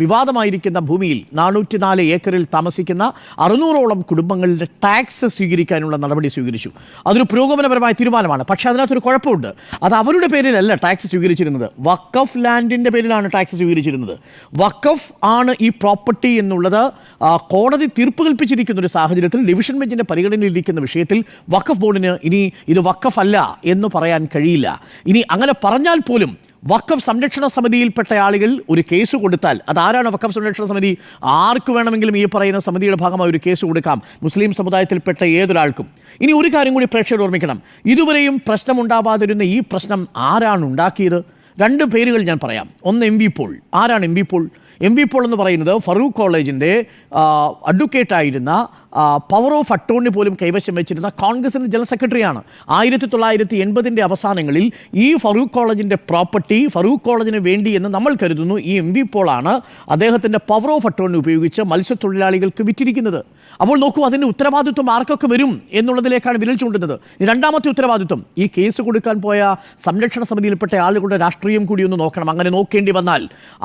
വിവാദമായിരിക്കുന്ന ഭൂമിയിൽ 404 ഏക്കറിൽ താമസിക്കുന്ന 600ഓളം കുടുംബങ്ങളുടെ ടാക്സ് സ്വീകരിക്കാനുള്ള നടപടി സ്വീകരിച്ചു. അതൊരു പുരോഗമനപരമായ തീരുമാനമാണ്. പക്ഷേ അതിനകത്തൊരു കുഴപ്പമുണ്ട്. അത് അവരുടെ പേരിലല്ല ടാക്സ് സ്വീകരിച്ചിരുന്നത്, വഖഫ് ലാൻഡിൻ്റെ പേരിലാണ് ടാക്സ് സ്വീകരിച്ചിരുന്നത്. വഖഫ് ആണ് ഈ പ്രോപ്പർട്ടി എന്നുള്ളത് കോടതി തീർപ്പ് കൽപ്പിച്ചിരിക്കുന്ന ഒരു സാഹചര്യത്തിൽ, ഡിവിഷൻ ബെഞ്ചിൻ്റെ പരിഗണനയിലിരിക്കുന്ന വിഷയത്തിൽ വഖഫ് ബോർഡിന് ഇനി ഇത് വഖഫ് അല്ല എന്ന് പറയാൻ കഴിയില്ല. ഇനി അങ്ങനെ പറഞ്ഞാൽ പോലും വഖഫ് സംരക്ഷണ സമിതിയിൽപ്പെട്ട ആളുകൾ ഒരു കേസ് കൊടുത്താൽ, അതാരാണ് വഖഫ് സംരക്ഷണ സമിതി? ആർക്ക് വേണമെങ്കിലും ഈ പറയുന്ന സമിതിയുടെ ഭാഗമായി ഒരു കേസ് കൊടുക്കാം, മുസ്ലിം സമുദായത്തിൽപ്പെട്ട ഏതൊരാൾക്കും. ഇനി ഒരു കാര്യം കൂടി പ്രേക്ഷകർ ഓർമ്മിക്കണം. ഇതുവരെയും പ്രശ്നമുണ്ടാവാതിരുന്ന ഈ പ്രശ്നം ആരാണ് ഉണ്ടാക്കിയത്? 2 പേരുകൾ ഞാൻ പറയാം. ഒന്ന് MV പോൾ. ആരാണ് MV പോൾ? MV പോൾ എന്ന് പറയുന്നത് ഫറൂഖ് കോളേജിൻ്റെ അഡ്വക്കേറ്റായിരുന്ന പവർ ഓഫ് അട്ടോർണി പോലും കൈവശം വെച്ചിരുന്ന കോൺഗ്രസിൻ്റെ ജനറൽ സെക്രട്ടറിയാണ്. 1980 അവസാനങ്ങളിൽ ഈ ഫറൂഖ് കോളേജിൻ്റെ പ്രോപ്പർട്ടി ഫറൂഖ് കോളേജിന് വേണ്ടി എന്ന് നമ്മൾ കരുതുന്നു ഈ എം വി പോളാണ് അദ്ദേഹത്തിൻ്റെ പവർ ഓഫ് അട്ടോർണി ഉപയോഗിച്ച് മത്സ്യത്തൊഴിലാളികൾക്ക് വിറ്റിരിക്കുന്നത്. അപ്പോൾ നോക്കൂ, അതിൻ്റെ ഉത്തരവാദിത്വം ആർക്കൊക്കെ വരും എന്നുള്ളതിലേക്കാണ് വിരൽ ചൂണ്ടുന്നത്. രണ്ടാമത്തെ ഉത്തരവാദിത്വം, ഈ കേസ് കൊടുക്കാൻ പോയ സംരക്ഷണ സമിതിയിൽപ്പെട്ട ആളുകളുടെ രാഷ്ട്രീയം കൂടി ഒന്ന് നോക്കണം. അങ്ങനെ നോക്കേണ്ടി വന്നാൽ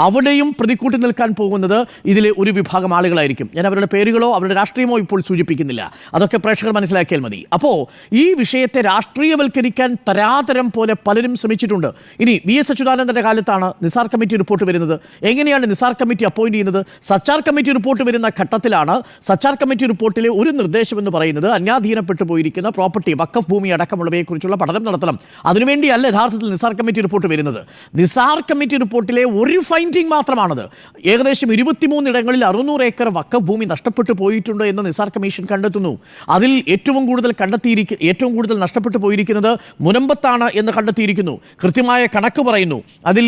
അവിടെയും പ്രതിക്കൂട്ടി നിൽക്കാൻ പോകുന്നത് ഇതിലെ ഒരു വിഭാഗം ആളുകളായിരിക്കും. ഞാൻ അവരുടെ പേരുകളോ അവരുടെ രാഷ്ട്രീയമോ ഇപ്പോൾ സൂചിപ്പിക്കുന്നില്ല, അതൊക്കെ പ്രേക്ഷകർ മനസ്സിലാക്കിയാൽ മതി. അപ്പോൾ ഈ വിഷയത്തെ രാഷ്ട്രീയവൽക്കരിക്കാൻ തരാതരം പോലെ പലരും ശ്രമിച്ചിട്ടുണ്ട്. ഇനി VS അച്യുതാനന്ദൻ്റെ കാലത്താണ് നിസാർ കമ്മിറ്റി റിപ്പോർട്ട് വരുന്നത്. എങ്ങനെയാണ് നിസാർ കമ്മിറ്റി അപ്പോയിന്റ് ചെയ്യുന്നത്? സച്ചാർ കമ്മിറ്റി റിപ്പോർട്ട് വരുന്ന ഘട്ടത്തിലാണ് സച്ചാർ കമ്മിറ്റി റിപ്പോർട്ടിലെ ഒരു നിർദ്ദേശം എന്ന് പറയുന്നത് അന്യാധീനപ്പെട്ടു പോയിരിക്കുന്ന പ്രോപ്പർട്ടി വഖഫ് ഭൂമി അടക്കമുള്ളവയെക്കുറിച്ചുള്ള പഠനം നടത്തണം. അതിനുവേണ്ടിയല്ല യഥാർത്ഥത്തിൽ നിസാർ കമ്മിറ്റി റിപ്പോർട്ട് വരുന്നത്. നിസാർ കമ്മിറ്റി റിപ്പോർട്ടിലെ ഒരു ഫൈൻഡിങ് മാത്രമാണത്. ഏകദേശം 23 ഇടങ്ങളിൽ 600 ഏക്കർ വഖഫ് ഭൂമി നഷ്ടപ്പെട്ടു പോയിട്ടുണ്ട് എന്ന് നിസാർ കമ്മീഷൻ കണ്ടെത്തുന്നു. അതിൽ ഏറ്റവും കൂടുതൽ നഷ്ടപ്പെട്ടു പോയിരിക്കുന്നത് മുനമ്പത്താണ് എന്ന് കണ്ടെത്തിയിരിക്കുന്നു. കൃത്യമായ കണക്ക് പറയുന്നു. അതിൽ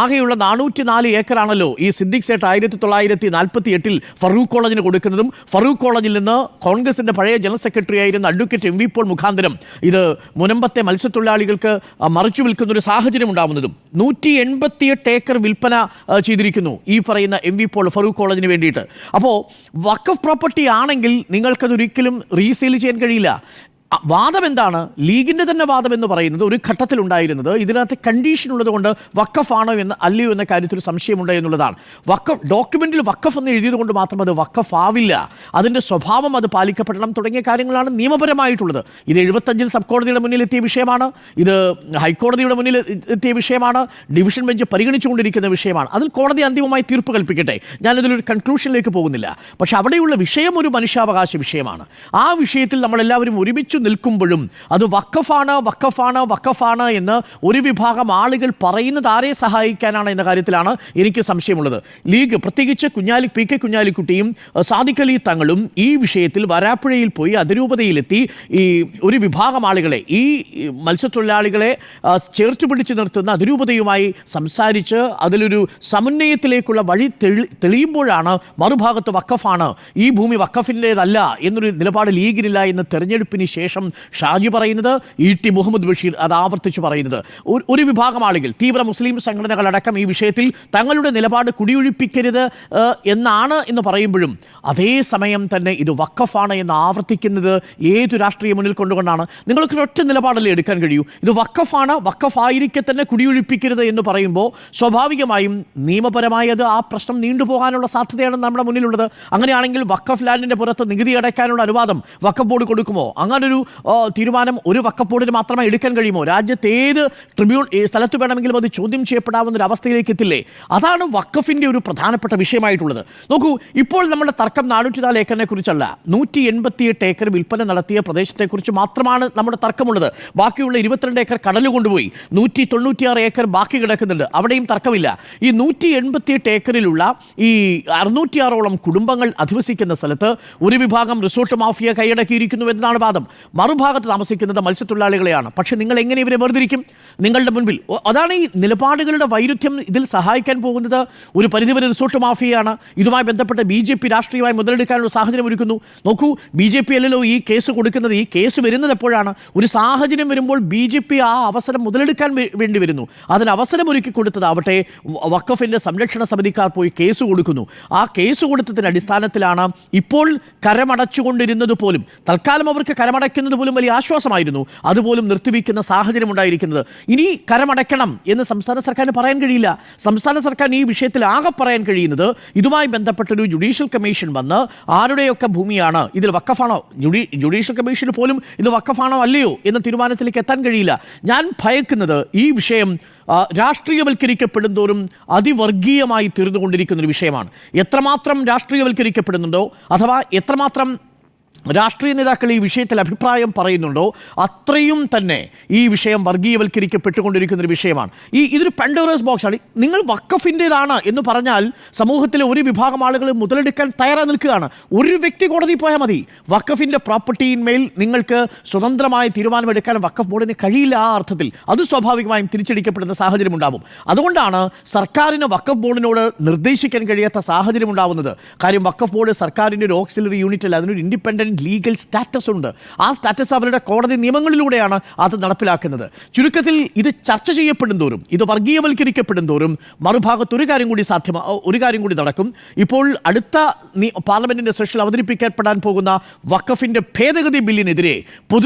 ആകെയുള്ള 404 ഏക്കറാണല്ലോ ഈ സിദ്ദിഖ് സേട്ട് 1948 ഫറൂഖ് കോളേജിന് കൊടുക്കുന്നതും ഫറൂഖ് കോളേജിൽ നിന്ന് കോൺഗ്രസിന്റെ പഴയ ജനറൽ സെക്രട്ടറി ആയിരുന്ന അഡ്വക്കേറ്റ് എം വി പോൾ മുഖാന്തരം ഇത് മുനമ്പത്തെ മത്സ്യത്തൊഴിലാളികൾക്ക് മറിച്ചു വിൽക്കുന്ന ഒരു സാഹചര്യം ഉണ്ടാവുന്നതും 188 ഏക്കർ വിൽപ്പന ചെയ്തിരിക്കുന്നു ഈ പറയുന്ന എം വി പോൾ ഫറൂഖ് കോളേജിന് വേണ്ടിയിട്ട്. അപ്പോൾ വഖഫ് പ്രോപ്പർട്ടി ആണെങ്കിൽ നിങ്ങൾക്കതൊരിക്കലും റീസെയിൽ ചെയ്യാൻ കഴിയില്ല. വാദം എന്താണ്? ലീഗിൻ്റെ തന്നെ വാദം എന്ന് പറയുന്നത് ഒരു ഘട്ടത്തിലുണ്ടായിരുന്നത് ഇതിനകത്ത് കണ്ടീഷൻ ഉള്ളതുകൊണ്ട് വഖഫാണോ എന്ന് അല്ലയോ എന്ന കാര്യത്തിൽ സംശയമുണ്ട് എന്നുള്ളതാണ്. ഡോക്യുമെൻറ്റിൽ വഖഫ് എന്ന് എഴുതിയത് കൊണ്ട് മാത്രം അത് വഖഫ് ആവില്ല. അതിൻ്റെ സ്വഭാവം അത് പാലിക്കപ്പെടണം തുടങ്ങിയ കാര്യങ്ങളാണ് നിയമപരമായിട്ടുള്ളത്. ഇത് 75 സബ് കോടതിയുടെ മുന്നിൽ എത്തിയ വിഷയമാണ്. ഇത് ഹൈക്കോടതിയുടെ മുന്നിൽ എത്തിയ വിഷയമാണ്. ഡിവിഷൻ ബെഞ്ച് പരിഗണിച്ചുകൊണ്ടിരിക്കുന്ന വിഷയമാണ്. അതിൽ കോടതി അന്തിമമായി തീർപ്പ് കൽപ്പിക്കട്ടെ. ഞാനിതിലൊരു കൺക്ലൂഷനിലേക്ക് പോകുന്നില്ല. പക്ഷേ അവിടെയുള്ള വിഷയം ഒരു മനുഷ്യാവകാശ വിഷയമാണ്. ആ വിഷയത്തിൽ നമ്മളെല്ലാവരും ഒരുമിച്ച് നിൽക്കുമ്പോഴും അത് വഖഫാണ് എന്ന് ഒരു വിഭാഗം ആളുകൾ പറയുന്നത് ആരെ സഹായിക്കാനാണ് എന്ന കാര്യത്തിലാണ് എനിക്ക് സംശയമുള്ളത്. ലീഗ് പ്രത്യേകിച്ച് PK കുഞ്ഞാലിക്കുട്ടിയും സാദിഖ് അലി തങ്ങളും ഈ വിഷയത്തിൽ വരാപ്പുഴയിൽ പോയി അതിരൂപതയിലെത്തി ഈ ഒരു വിഭാഗം ആളുകളെ ഈ മത്സ്യത്തൊഴിലാളികളെ ചേർത്ത് പിടിച്ചു നിർത്തുന്ന അതിരൂപതയുമായി സംസാരിച്ച് അതിലൊരു സമന്വയത്തിലേക്കുള്ള വഴി തെളിയുമ്പോഴാണ് മറുഭാഗത്ത് വഖഫാണ്, ഈ ഭൂമി വഖഫിൻ്റേതല്ല എന്നൊരു നിലപാട് ലീഗിനില്ല എന്ന് തെരഞ്ഞെടുപ്പിന് ശേഷം ഷാജി പറയുന്നത്, E.T. മുഹമ്മദ് ബഷീർ അത് ആവർത്തിച്ച് പറയുന്നത്. ഒരു വിഭാഗം ആളുകൾ തീവ്ര മുസ്ലിം സംഘടനകളടക്കം ഈ വിഷയത്തിൽ തങ്ങളുടെ നിലപാട് കുടിയൊഴിപ്പിക്കരുത് എന്നാണ് എന്ന് പറയുമ്പോഴും അതേസമയം തന്നെ ഇത് വഖഫാണ് എന്ന് ആവർത്തിക്കുന്നത് ഏതു രാഷ്ട്രീയ മുന്നിൽ കൊണ്ടുകൊണ്ടാണ്? നിങ്ങൾക്ക് ഒറ്റ നിലപാടല്ലേ എടുക്കാൻ കഴിയൂ. ഇത് വഖഫാണ്, വഖഫായിരിക്കെ തന്നെ കുടിയൊഴിപ്പിക്കരുത് എന്ന് പറയുമ്പോൾ സ്വാഭാവികമായും നിയമപരമായി അത് ആ പ്രശ്നം നീണ്ടുപോകാനുള്ള സാധ്യതയാണ് നമ്മുടെ മുന്നിലുള്ളത്. അങ്ങനെയാണെങ്കിൽ വഖഫ് ലാൻഡിൻ്റെ പുറത്ത് നികുതി അടയ്ക്കാനുള്ള അനുവാദം വഖഫ് ബോർഡ് കൊടുക്കുമോ? അങ്ങനൊരു തീരുമാനം ഒരു വഖഫ് ബോർഡിന് മാത്രമേ എടുക്കാൻ കഴിയുമോ? രാജ്യത്ത് ഏത് സ്ഥലത്ത് വേണമെങ്കിലും അത് ചോദ്യം ചെയ്യപ്പെടാവുന്ന ഒരു അവസ്ഥയിലേക്ക് എത്തില്ലേ? അതാണ് വഖഫിൻ്റെ ഒരു പ്രധാനപ്പെട്ട വിഷയമായിട്ടുള്ളത്. നോക്കൂ, ഇപ്പോൾ നമ്മുടെ തർക്കം 404 ഏക്കറിനെ കുറിച്ചല്ല, 188 ഏക്കർ വിൽപ്പന നടത്തിയ പ്രദേശത്തെക്കുറിച്ച് മാത്രമാണ് നമ്മുടെ തർക്കമുള്ളത്. ബാക്കിയുള്ള 22 ഏക്കർ കടൽ കൊണ്ടുപോയി 196 ഏക്കർ ബാക്കി കിടക്കുന്നുണ്ട്, അവിടെയും തർക്കമില്ല. ഈ 188 ഏക്കറിലുള്ള ഈ 606ഓളം കുടുംബങ്ങൾ അധിവസിക്കുന്ന സ്ഥലത്ത് ഒരു വിഭാഗം റിസോർട്ട് മാഫിയ കൈയടക്കിയിരിക്കുന്നു എന്നാണ് വാദം. മറുഭാഗത്ത് താമസിക്കുന്നത് മത്സ്യത്തൊഴിലാളികളെയാണ്. പക്ഷേ നിങ്ങൾ എങ്ങനെ ഇവരെ വേർതിരിക്കും നിങ്ങളുടെ മുൻപിൽ? അതാണ് ഈ നിലപാടുകളുടെ വൈരുദ്ധ്യം. ഇതിൽ സഹായിക്കാൻ പോകുന്നത് ഒരു പരിധിവരെ റിസോർട്ട് മാഫിയയാണ്. ഇതുമായി ബന്ധപ്പെട്ട് BJP രാഷ്ട്രീയമായി മുതലെടുക്കാനുള്ള സാഹചര്യം ഒരുക്കുന്നു. നോക്കൂ, BJP അല്ലല്ലോ ഈ കേസ് കൊടുക്കുന്നത്. ഈ കേസ് വരുന്നത് എപ്പോഴാണ്? ഒരു സാഹചര്യം വരുമ്പോൾ BJP ആ അവസരം മുതലെടുക്കാൻ വേണ്ടി വരുന്നു. അതിന് അവസരം ഒരുക്കി കൊടുത്തതാവട്ടെ വഖഫിൻ്റെ സംരക്ഷണ സമിതിക്കാർ പോയി കേസ് കൊടുക്കുന്നു. ആ കേസ് കൊടുത്തതിൻ്റെ അടിസ്ഥാനത്തിലാണ് ഇപ്പോൾ കരമടച്ചുകൊണ്ടിരുന്നത് പോലും, തൽക്കാലം അവർക്ക് കരമടയ്ക്കുന്നത് പോലും വലിയ ആശ്വാസമായിരുന്നു, അതുപോലും നിർത്തിവെക്കുന്ന സാഹചര്യം ഉണ്ടായിരിക്കുന്നത്. ഇനി കരമടയ്ക്കണം എന്ന് സംസ്ഥാന സർക്കാരിന് പറയാൻ കഴിയില്ല. സംസ്ഥാന സർക്കാരിന് ഈ വിഷയത്തിൽ ആകെ പറയാൻ കഴിയുന്നത് ഇതുമായി ബന്ധപ്പെട്ടൊരു ജുഡീഷ്യൽ കമ്മീഷൻ വന്ന് ആരുടെയൊക്കെ ഭൂമിയാണ്, ഇതിൽ വഖഫാണോ, ജുഡീഷ്യൽ കമ്മീഷന് പോലും ഇത് വഖഫാണോ അല്ലയോ എന്ന തീരുമാനത്തിലേക്ക് എത്താൻ കഴിയില്ല. ഞാൻ ഭയക്കുന്നത് ഈ വിഷയം രാഷ്ട്രീയവൽക്കരിക്കപ്പെടുന്തോറും അതിവർഗീയമായി തീർന്നുകൊണ്ടിരിക്കുന്നൊരു വിഷയമാണ്. എത്രമാത്രം രാഷ്ട്രീയവൽക്കരിക്കപ്പെടുന്നുണ്ടോ അഥവാ എത്രമാത്രം രാഷ്ട്രീയ നേതാക്കൾ ഈ വിഷയത്തിൽ അഭിപ്രായം പറയുന്നുണ്ടോ അത്രയും തന്നെ ഈ വിഷയം വർഗീയവൽക്കരിക്കപ്പെട്ടുകൊണ്ടിരിക്കുന്ന ഒരു വിഷയമാണ്. ഇതൊരു പെൻഡോറസ് ബോക്സ് ആണ്. നിങ്ങൾ വഖഫിൻ്റെതാണ് എന്ന് പറഞ്ഞാൽ സമൂഹത്തിലെ ഒരു വിഭാഗം ആളുകൾ മുതലെടുക്കാൻ തയ്യാറായി നിൽക്കുകയാണ്. ഒരു വ്യക്തി കോടതി പോയാൽ മതി. വഖഫിൻ്റെ പ്രോപ്പർട്ടിയിന്മേൽ നിങ്ങൾക്ക് സ്വതന്ത്രമായ തീരുമാനമെടുക്കാൻ വഖഫ് ബോർഡിന് കഴിയില്ല. ആ അർത്ഥത്തിൽ അത് സ്വാഭാവികമായും തിരിച്ചടിക്കപ്പെടുന്ന സാഹചര്യം ഉണ്ടാവും. അതുകൊണ്ടാണ് സർക്കാരിന് വഖഫ് ബോർഡിനോട് നിർദ്ദേശിക്കാൻ കഴിയാത്ത സാഹചര്യം ഉണ്ടാവുന്നത്. കാര്യം വഖഫ് ബോർഡ് സർക്കാരിൻ്റെ ഒരു ഓക്സിലറി യൂണിറ്റല്ല, അതിനൊരു ഇൻഡിപെൻഡൻറ്റ് ലീഗൽ സ്റ്റാറ്റസ് ഉണ്ട്. ആ സ്റ്റാറ്റസ് അവരുടെ കോടതി നിയമങ്ങളിലൂടെയാണ് അത് നടപ്പിലാക്കുന്നത്. ചുരുക്കത്തിൽ ഇത് ചർച്ച ചെയ്യപ്പെടും തോറും, ഇത് വർഗീയവൽക്കരിക്കപ്പെടും തോറും മറുഭാഗത്ത് ഒരു കാര്യം കൂടി നടക്കും. ഇപ്പോൾ അടുത്ത പാർലമെന്റിന്റെ സെഷനിൽ അവതരിപ്പിക്കപ്പെടാൻ പോകുന്ന വഖഫിന്റെ ഭേദഗതി ബില്ലിനെതിരെ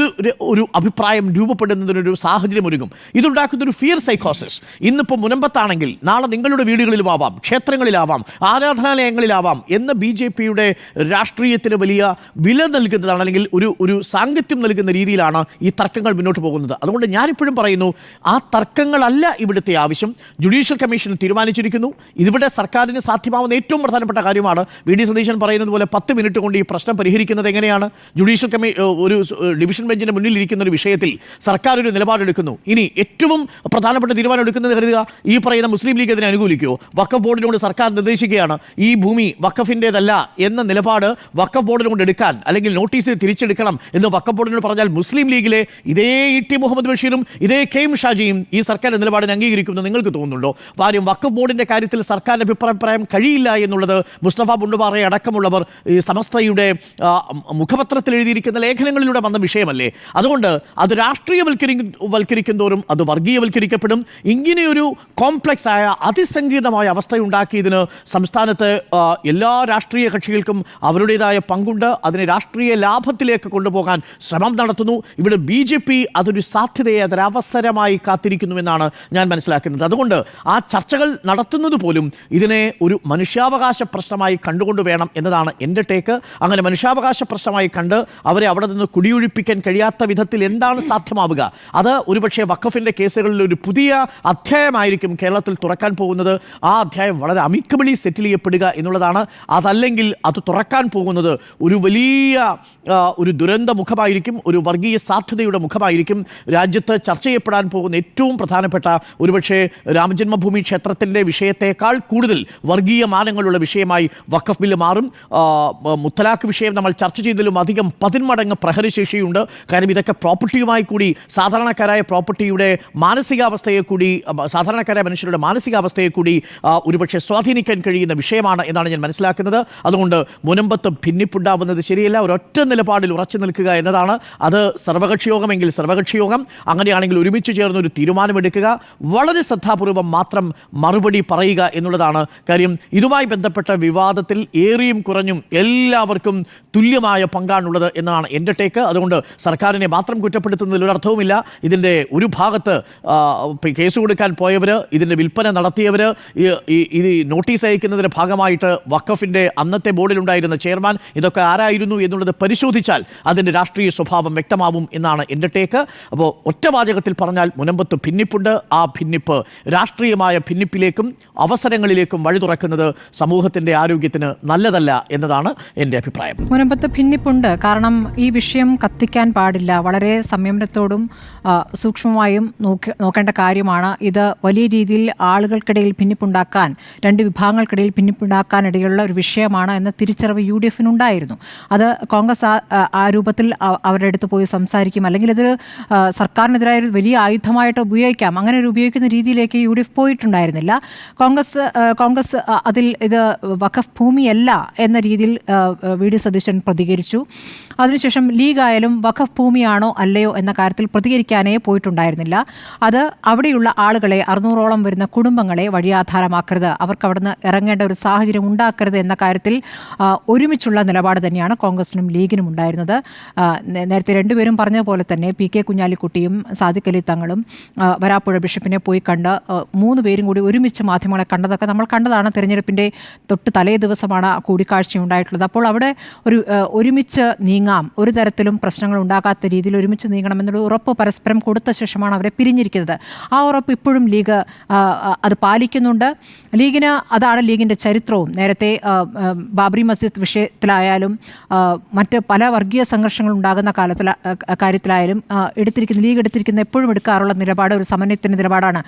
ഒരു അഭിപ്രായം രൂപപ്പെടുന്നതിനൊരു സാഹചര്യം ഒരുങ്ങും. ഇതുണ്ടാക്കുന്ന ഒരു ഫിയർ സൈക്കോസിസ് ഇന്നിപ്പോൾ മുനമ്പത്താണെങ്കിൽ നാളെ നിങ്ങളുടെ വീടുകളിലുമാവാം, ക്ഷേത്രങ്ങളിലാവാം, ആരാധനാലയങ്ങളിലാവാം എന്ന BJPയുടെ രാഷ്ട്രീയത്തിന് വലിയ വില നൽകുന്നതാണ്, അല്ലെങ്കിൽ ഒരു സാങ്കത്യം നൽകുന്ന രീതിയിലാണ് ഈ തർക്കങ്ങൾ മുന്നോട്ട് പോകുന്നത്. അതുകൊണ്ട് ഞാനിപ്പോഴും പറയുന്നു, ആ തർക്കങ്ങളല്ല ഇവിടുത്തെ ആവശ്യം. ജുഡീഷ്യൽ കമ്മീഷൻ തീരുമാനിച്ചിരിക്കുന്നു. ഇവിടെ സർക്കാരിന് സാധ്യമാവുന്ന ഏറ്റവും പ്രധാനപ്പെട്ട കാര്യമാണ് VD സതീശൻ പറയുന്നത് പോലെ 10 മിനിറ്റ് കൊണ്ട് ഈ പ്രശ്നം പരിഹരിക്കുന്നത് എങ്ങനെയാണ്. ജുഡീഷ്യൽ ഒരു ഡിവിഷൻ ബെഞ്ചിന്റെ മുന്നിൽ ഇരിക്കുന്ന ഒരു വിഷയത്തിൽ സർക്കാർ ഒരു നിലപാടെടുക്കുന്നു. ഇനി ഏറ്റവും പ്രധാനപ്പെട്ട തീരുമാനം എടുക്കുന്നത് കരുതുക, ഈ പറയുന്ന മുസ്ലിം ലീഗ് അതിനെ അനുകൂലിക്കുമോ? വഖഫ് ബോർഡിനോട് സർക്കാർ നിർദ്ദേശിക്കുകയാണ് ഈ ഭൂമി വഖഫിൻ്റെതല്ല എന്ന നിലപാട് വഖഫ് ബോർഡിനോട് എടുക്കാൻ, അല്ലെങ്കിൽ നോട്ടീസ് തിരിച്ചെടുക്കണം എന്ന് വഖഫ് ബോർഡിനോട് പറഞ്ഞാൽ മുസ്ലിം ലീഗിലെ ഇതേ E.T. മുഹമ്മദ് ബഷീറും ഇതേ KM ഷാജിയും ഈ സർക്കാരിൻ്റെ നിലപാടിനെ അംഗീകരിക്കുമെന്ന് നിങ്ങൾക്ക് തോന്നുന്നുണ്ടോ? കാര്യം വഖഫ് ബോർഡിൻ്റെ കാര്യത്തിൽ സർക്കാരിൻ്റെ അഭിപ്രായം കഴിയില്ല എന്നുള്ളത് മുസ്തഫ ബുണ്ടുപാറയെ അടക്കമുള്ളവർ ഈ സമസ്തയുടെ മുഖപത്രത്തിൽ എഴുതിയിരിക്കുന്ന ലേഖനങ്ങളിലൂടെ വന്ന വിഷയമല്ലേ. അതുകൊണ്ട് അത് രാഷ്ട്രീയവൽക്കരിക്കും തോറും അത് വർഗീയവൽക്കരിക്കപ്പെടും. ഇങ്ങനെയൊരു കോംപ്ലക്സ് ആയ അതിസങ്കീർണമായ അവസ്ഥയുണ്ടാക്കിയതിന് സംസ്ഥാനത്ത് എല്ലാ രാഷ്ട്രീയ കക്ഷികൾക്കും അവരുടേതായ പങ്കുണ്ട്. അതിനെ രാഷ്ട്രീയ ലാഭത്തിലേക്ക് കൊണ്ടുപോകാൻ ശ്രമം നടത്തുന്നു. ഇവിടെ BJP അതൊരു സാധ്യതയെ, അതൊരവസരമായി കാത്തിരിക്കുന്നുവെന്നാണ് ഞാൻ മനസ്സിലാക്കുന്നത്. അതുകൊണ്ട് ആ ചർച്ചകൾ നടത്തുന്നത് പോലും ഇതിനെ ഒരു മനുഷ്യാവകാശ പ്രശ്നമായി കണ്ടുകൊണ്ട് വേണം എന്നതാണ് എൻ്റെ ടേക്ക്. അങ്ങനെ മനുഷ്യാവകാശ പ്രശ്നമായി കണ്ട് അവരെ അവിടെ നിന്ന് കുടിയൊഴിപ്പിക്കാൻ കഴിയാത്ത വിധത്തിൽ എന്താണ് സാധ്യമാവുക? അത് ഒരുപക്ഷെ വഖഫിൻ്റെ കേസുകളിൽ ഒരു പുതിയ അധ്യായമായിരിക്കും കേരളത്തിൽ തുറക്കാൻ പോകുന്നത്. ആ അധ്യായം വളരെ അമിക്കബിളി സെറ്റിൽ ചെയ്യപ്പെടുക എന്നുള്ളതാണ്. അതല്ലെങ്കിൽ അത് തുറക്കാൻ പോകുന്നത് ഒരു വലിയ ഒരു ദുരന്ത മുഖമായിരിക്കും, ഒരു വർഗീയ സാധ്യതയുടെ മുഖമായിരിക്കും. രാജ്യത്ത് ചർച്ച ചെയ്യപ്പെടാൻ പോകുന്ന ഏറ്റവും പ്രധാനപ്പെട്ട ഒരുപക്ഷെ രാമജന്മഭൂമി ക്ഷേത്രത്തിൻ്റെ വിഷയത്തേക്കാൾ കൂടുതൽ വർഗീയ മാനങ്ങളുള്ള വിഷയമായി വഖഫ് ബില്ല് മാറും. മുത്തലാഖ് വിഷയം നമ്മൾ ചർച്ച ചെയ്തതിലും അധികം 10 മടങ്ങ് പ്രഹരശേഷിയുണ്ട്. കാരണം ഇതൊക്കെ പ്രോപ്പർട്ടിയുമായി കൂടി സാധാരണക്കാരായ പ്രോപ്പർട്ടിയുടെ മാനസികാവസ്ഥയെ കൂടി, സാധാരണക്കാരായ മനുഷ്യരുടെ മാനസികാവസ്ഥയെ കൂടി ഒരുപക്ഷെ സ്വാധീനിക്കാൻ കഴിയുന്ന വിഷയമാണ് എന്നാണ് ഞാൻ മനസ്സിലാക്കുന്നത്. അതുകൊണ്ട് മുനമ്പത്ത് ഭിന്നിപ്പുണ്ടാവുന്നത് ശരിയല്ല. ഒരൊറ്റ നിലപാടിൽ ഉറച്ചു നിൽക്കുക എന്നതാണ്. അത് സർവകക്ഷി യോഗമെങ്കിൽ സർവകക്ഷി യോഗം, അങ്ങനെയാണെങ്കിൽ ഒരുമിച്ച് ചേർന്ന് ഒരു തീരുമാനമെടുക്കുക, വളരെ ശ്രദ്ധാപൂർവം മാത്രം മറുപടി പറയുക എന്നുള്ളതാണ് കാര്യം. ഇതുമായി ബന്ധപ്പെട്ട വിവാദത്തിൽ ഏറിയും കുറഞ്ഞും എല്ലാവർക്കും തുല്യമായ പങ്കാണുള്ളത് എന്നാണ് എൻ്റെ ടേക്ക്. അതുകൊണ്ട് സർക്കാരിനെ മാത്രം കുറ്റപ്പെടുത്തുന്നതിൽ ഒരർത്ഥവുമില്ല. ഇതിൻ്റെ ഒരു ഭാഗത്ത് കേസ് കൊടുക്കാൻ പോയവർ, ഇതിൻ്റെ വിൽപ്പന നടത്തിയവർ, ഇത് നോട്ടീസ് അയക്കുന്നതിൻ്റെ ഭാഗമായിട്ട് വഖഫിൻ്റെ അന്നത്തെ ബോർഡിലുണ്ടായിരുന്ന ചെയർമാൻ, ഇതൊക്കെ ആരായിരുന്നു എന്നുള്ളത് പരിശോധിച്ചാൽ അതിൻ്റെ രാഷ്ട്രീയ സ്വഭാവം വ്യക്തമാവും എന്നാണ് എൻ്റെ ടേക്ക്. അപ്പോൾ ഒറ്റവാചകത്തിൽ പറഞ്ഞാൽ മുനമ്പത്ത് ഭിന്നിപ്പുണ്ട്. ആ ഭിന്നിപ്പ് രാഷ്ട്രീയമായ ഭിന്നിപ്പിലേക്കും അവസരങ്ങളിലേക്കും വഴി തുറക്കുന്നത് സമൂഹത്തിൻ്റെ ആരോഗ്യത്തിന് നല്ലതല്ല എന്നതാണ് എൻ്റെ അഭിപ്രായം. മുനമ്പത്ത് ഭിന്നിപ്പുണ്ട്. കാരണം ഈ വിഷയം കത്തിക്കാൻ പാടില്ല. വളരെ സംയമനത്തോടും സൂക്ഷ്മമായും നോക്കേണ്ട കാര്യമാണ്. ഇത് വലിയ രീതിയിൽ ആളുകൾക്കിടയിൽ ഭിന്നിപ്പുണ്ടാക്കാൻ, രണ്ട് വിഭാഗങ്ങൾക്കിടയിൽ ഭിന്നിപ്പുണ്ടാക്കാൻ ഇടയുള്ള ഒരു വിഷയമാണ് എന്ന തിരിച്ചറിവ് UDF-നുണ്ടായിരുന്നു. അത് കോൺഗ്രസ് ആ രൂപത്തിൽ അവരുടെ അടുത്ത് പോയി സംസാരിക്കും, അല്ലെങ്കിൽ ഇത് സർക്കാരിനെതിരായ ഒരു വലിയ ആയുധമായിട്ട് ഉപയോഗിക്കാം, അങ്ങനെ ഒരു ഉപയോഗിക്കുന്ന രീതിയിലേക്ക് UDF പോയിട്ടുണ്ടായിരുന്നില്ല. കോൺഗ്രസ് അതിൽ ഇത് വഖഫ് ഭൂമിയല്ല എന്ന രീതിയിൽ VD സതീശൻ പ്രതികരിച്ചു. അതിനുശേഷം ലീഗായാലും വഖഫ് ഭൂമിയാണോ അല്ലയോ എന്ന കാര്യത്തിൽ പ്രതികരിക്കാനേ പോയിട്ടുണ്ടായിരുന്നില്ല. അത് അവിടെയുള്ള ആളുകളെ, 600ഓളം വരുന്ന കുടുംബങ്ങളെ വഴിയാധാരമാക്കരുത്, അവർക്ക് അവിടുന്ന് ഇറങ്ങേണ്ട ഒരു സാഹചര്യം ഉണ്ടാക്കരുത് എന്ന കാര്യത്തിൽ ഒരുമിച്ചുള്ള നിലപാട് തന്നെയാണ് കോൺഗ്രസിനും ലീഗിനും ഉണ്ടായിരുന്നത്. നേരത്തെ രണ്ടുപേരും പറഞ്ഞ പോലെ തന്നെ PK കുഞ്ഞാലിക്കുട്ടിയും സാദിഖ് അലി തങ്ങളും വരാപ്പുഴ ബിഷപ്പിനെ പോയി കണ്ട് 3 പേരും കൂടി ഒരുമിച്ച് മാധ്യമങ്ങളെ കണ്ടതൊക്കെ നമ്മൾ കണ്ടതാണ്. തിരഞ്ഞെടുപ്പിൻ്റെ തൊട്ട് തലേ ദിവസമാണ് കൂടിക്കാഴ്ച ഉണ്ടായിട്ടുള്ളത്. അപ്പോൾ അവിടെ ഒരുമിച്ച് നീങ്ങാൻ, നീങ്ങാം, ഒരു തരത്തിലും പ്രശ്നങ്ങൾ ഉണ്ടാകാത്ത രീതിയിൽ ഒരുമിച്ച് നീങ്ങണമെന്നുള്ള ഉറപ്പ് പരസ്പരം കൊടുത്ത ശേഷമാണ് അവരെ പിരിഞ്ഞിരിക്കുന്നത്. ആ ഉറപ്പ് ഇപ്പോഴും ലീഗ് അത് പാലിക്കുന്നുണ്ട്. ലീഗിന് അതാണ് ലീഗിൻ്റെ ചരിത്രവും. നേരത്തെ ബാബറി മസ്ജിദ് വിഷയത്തിലായാലും മറ്റ് പല വർഗീയ സംഘർഷങ്ങൾ ഉണ്ടാകുന്ന കാര്യത്തിലായാലും ലീഗ് എടുത്തിരിക്കുന്ന എപ്പോഴും എടുക്കാറുള്ള നിലപാട് ഒരു സമന്വയത്തിൻ്റെ നിലപാടാണ്.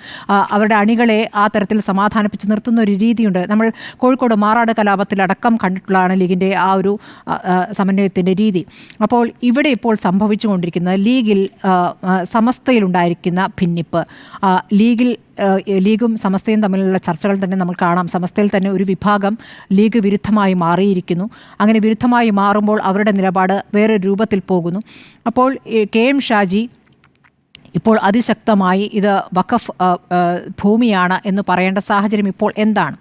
അവരുടെ അണികളെ ആ തരത്തിൽ സമാധാനിപ്പിച്ച് നിർത്തുന്ന ഒരു രീതിയുണ്ട്. നമ്മൾ കോഴിക്കോട് മാറാട് കലാപത്തിലടക്കം കണ്ടിട്ടുള്ളതാണ് ലീഗിൻ്റെ ആ ഒരു സമന്വയത്തിൻ്റെ രീതി. അപ്പോൾ ഇവിടെ ഇപ്പോൾ സംഭവിച്ചുകൊണ്ടിരിക്കുന്നത് ലീഗിൽ സമസ്തയിലുണ്ടായിരിക്കുന്ന ഭിന്നിപ്പ്, ലീഗും സമസ്തയും തമ്മിലുള്ള ചർച്ചകൾ തന്നെ നമ്മൾ കാണാം. സമസ്തയിൽ തന്നെ ഒരു വിഭാഗം ലീഗ് വിരുദ്ധമായി മാറിയിരിക്കുന്നു. അങ്ങനെ വിരുദ്ധമായി മാറുമ്പോൾ അവരുടെ നിലപാട് വേറൊരു രൂപത്തിൽ പോകുന്നു. അപ്പോൾ KM ഷാജി ഇപ്പോൾ അതിശക്തമായി ഇത് വഖഫ് ഭൂമിയാണ് എന്ന് പറയേണ്ട സാഹചര്യം ഇപ്പോൾ എന്താണ്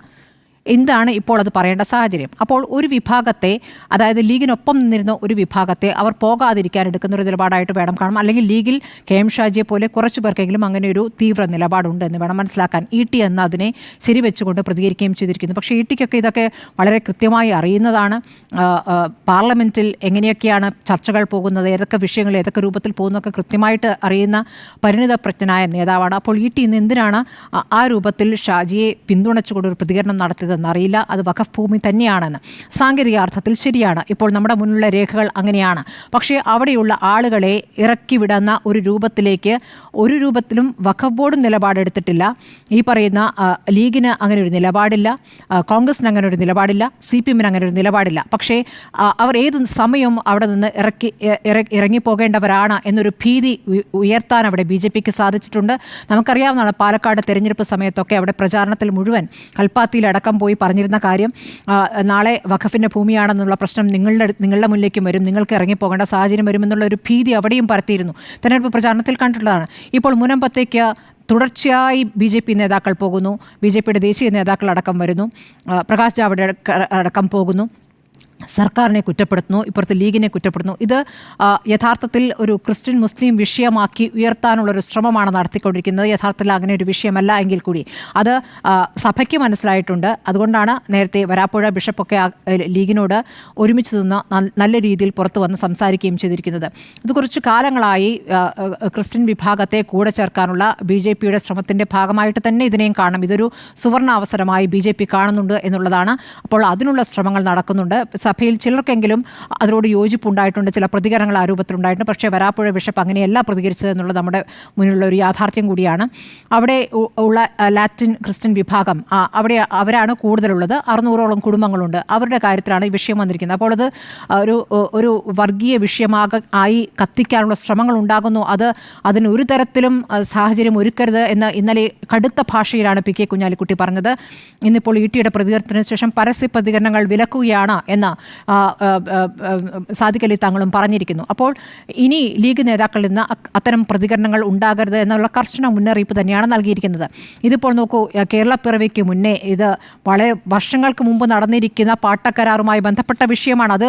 ഇപ്പോൾ അത് പറയേണ്ട സാഹചര്യം? അപ്പോൾ ഒരു വിഭാഗത്തെ, അതായത് ലീഗിനൊപ്പം നിന്നിരുന്ന ഒരു വിഭാഗത്തെ അവർ പോകാതിരിക്കാൻ എടുക്കുന്ന ഒരു നിലപാടായിട്ട് വേണം കാണാം. അല്ലെങ്കിൽ ലീഗിൽ KM ഷാജിയെ പോലെ കുറച്ചു പേർക്കെങ്കിലും അങ്ങനെ ഒരു തീവ്ര നിലപാടുണ്ട് എന്ന് വേണം മനസ്സിലാക്കാൻ. ET എന്ന് അതിനെ ശരിവെച്ചുകൊണ്ട് പ്രതികരിക്കുകയും ചെയ്തിരിക്കുന്നു. പക്ഷേ ETക്കൊക്കെ ഇതൊക്കെ വളരെ കൃത്യമായി അറിയുന്നതാണ്. പാർലമെൻറ്റിൽ എങ്ങനെയൊക്കെയാണ് ചർച്ചകൾ പോകുന്നത്, ഏതൊക്കെ വിഷയങ്ങൾ ഏതൊക്കെ രൂപത്തിൽ പോകുന്നതൊക്കെ കൃത്യമായിട്ട് അറിയുന്ന പരിണിതപ്രജ്ഞനായ നേതാവാണ്. അപ്പോൾ ET ഇന്ന് എന്തിനാണ് ആ രൂപത്തിൽ ഷാജിയെ പിന്തുണച്ചുകൊണ്ട് ഒരു പ്രതികരണം നടത്തിയത് എന്നറിയില്ല. അത് വഖഫ് ഭൂമി തന്നെയാണെന്ന് സാങ്കേതിക അർത്ഥത്തിൽ ശരിയാണ്. ഇപ്പോൾ നമ്മുടെ മുന്നിലുള്ള രേഖകൾ അങ്ങനെയാണ്. പക്ഷേ അവിടെയുള്ള ആളുകളെ ഇറക്കി വിടുന്ന ഒരു രൂപത്തിലേക്ക് ഒരു രൂപത്തിലും വഖഫ് ബോർഡ് നിലപാടെടുത്തിട്ടില്ല. ഈ പറയുന്ന ലീഗിന് അങ്ങനെ ഒരു നിലപാടില്ല, കോൺഗ്രസിന് അങ്ങനെ ഒരു നിലപാടില്ല, CPM-ന് അങ്ങനെ ഒരു നിലപാടില്ല. പക്ഷേ അവർ ഏത് സമയവും അവിടെ നിന്ന് ഇറങ്ങിപ്പോകേണ്ടവരാണ് എന്നൊരു ഭീതി ഉയർത്താൻ അവിടെ BJPക്ക് സാധിച്ചിട്ടുണ്ട്. നമുക്കറിയാവുന്നതാണ്, പാലക്കാട് തെരഞ്ഞെടുപ്പ് സമയത്തൊക്കെ അവിടെ പ്രചാരണത്തിൽ മുഴുവൻ കൽപ്പാത്തിയിലടക്കം പോയി പറഞ്ഞിരുന്ന കാര്യം, നാളെ വഖഫിൻ്റെ ഭൂമിയാണെന്നുള്ള പ്രശ്നം നിങ്ങളുടെ മുന്നിലേക്കും വരും, നിങ്ങൾക്ക് ഇറങ്ങിപ്പോകേണ്ട സാഹചര്യം വരുമെന്നുള്ള ഒരു ഭീതി അവിടെയും പരത്തിയിരുന്നു. തെരഞ്ഞെടുപ്പ് പ്രചാരണത്തിൽ കണ്ടിട്ടുള്ളതാണ്. ഇപ്പോൾ മുനമ്പത്തേക്ക് തുടർച്ചയായി BJP നേതാക്കൾ പോകുന്നു, BJPയുടെ ദേശീയ നേതാക്കൾ അടക്കം വരുന്നു, പ്രകാശ് ജാവ്ദേക്കർ അടക്കം പോകുന്നു, സർക്കാരിനെ കുറ്റപ്പെടുത്തുന്നു, ഇപ്പുറത്ത് ലീഗിനെ കുറ്റപ്പെടുത്തുന്നു. ഇത് യഥാർത്ഥത്തിൽ ഒരു ക്രിസ്ത്യൻ മുസ്ലിം വിഷയമാക്കി ഉയർത്താനുള്ളൊരു ശ്രമമാണ് നടത്തിക്കൊണ്ടിരിക്കുന്നത്. യഥാർത്ഥത്തിൽ അങ്ങനെ ഒരു വിഷയമല്ല എങ്കിൽ കൂടി അത് സഭയ്ക്ക് മനസ്സിലായിട്ടുണ്ട്. അതുകൊണ്ടാണ് നേരത്തെ വരാപ്പുഴ ബിഷപ്പൊക്കെ ലീഗിനോട് ഒരുമിച്ച് നിന്ന് നല്ല രീതിയിൽ പുറത്തു വന്ന് സംസാരിക്കുകയും ചെയ്തിരിക്കുന്നത്. ഇത് കുറച്ച് കാലങ്ങളായി ക്രിസ്ത്യൻ വിഭാഗത്തെ കൂടെ ചേർക്കാനുള്ള BJPയുടെ ശ്രമത്തിൻ്റെ ഭാഗമായിട്ട് തന്നെ ഇതിനെയും കാണണം. ഇതൊരു സുവർണ അവസരമായി BJP കാണുന്നുണ്ട് എന്നുള്ളതാണ്. അപ്പോൾ അതിനുള്ള ശ്രമങ്ങൾ നടക്കുന്നുണ്ട്. സഭയിൽ ചിലർക്കെങ്കിലും അതിനോട് യോജിപ്പുണ്ടായിട്ടുണ്ട്, ചില പ്രതികരണങ്ങൾ ആ രൂപത്തിലുണ്ടായിട്ടുണ്ട്. പക്ഷേ വരാപ്പുഴ ബിഷപ്പ് അങ്ങനെയല്ല പ്രതികരിച്ചത് എന്നുള്ളത് നമ്മുടെ മുന്നിലുള്ള ഒരു യാഥാർത്ഥ്യം കൂടിയാണ്. അവിടെ ഉള്ള ലാറ്റിൻ ക്രിസ്ത്യൻ വിഭാഗം അവരാണ് കൂടുതലുള്ളത്. 600ഓളം കുടുംബങ്ങളുണ്ട്. അവരുടെ കാര്യത്തിലാണ് ഈ വിഷയം വന്നിരിക്കുന്നത്. അപ്പോൾ അത് ഒരു വർഗീയ വിഷയമായി കത്തിക്കാനുള്ള ശ്രമങ്ങൾ ഉണ്ടാകുന്നു. അതിന് ഒരു തരത്തിലും സാഹചര്യം ഒരുക്കരുത് എന്ന് ഇന്നലെ കടുത്ത ഭാഷയിലാണ് PK കുഞ്ഞാലിക്കുട്ടി പറഞ്ഞത്. ഇന്നിപ്പോൾ ETയുടെ പ്രതികരണത്തിന് ശേഷം പരസ്യ പ്രതികരണങ്ങൾ വിലക്കുകയാണ് എന്ന് സാദിഖ് അലി തങ്ങളും പറഞ്ഞിരിക്കുന്നു. അപ്പോൾ ഇനി ലീഗ് നേതാക്കളിൽ നിന്ന് അത്തരം പ്രതികരണങ്ങൾ ഉണ്ടാകരുത് എന്നുള്ള കർശന മുന്നറിയിപ്പ് തന്നെയാണ് നൽകിയിരിക്കുന്നത്. ഇതിപ്പോൾ നോക്കൂ, കേരളപ്പിറവിക്ക് മുന്നേ ഇത് വളരെ വർഷങ്ങൾക്ക് മുമ്പ് നടന്നിരിക്കുന്ന പാട്ടക്കരാറുമായി ബന്ധപ്പെട്ട വിഷയമാണ്. അത്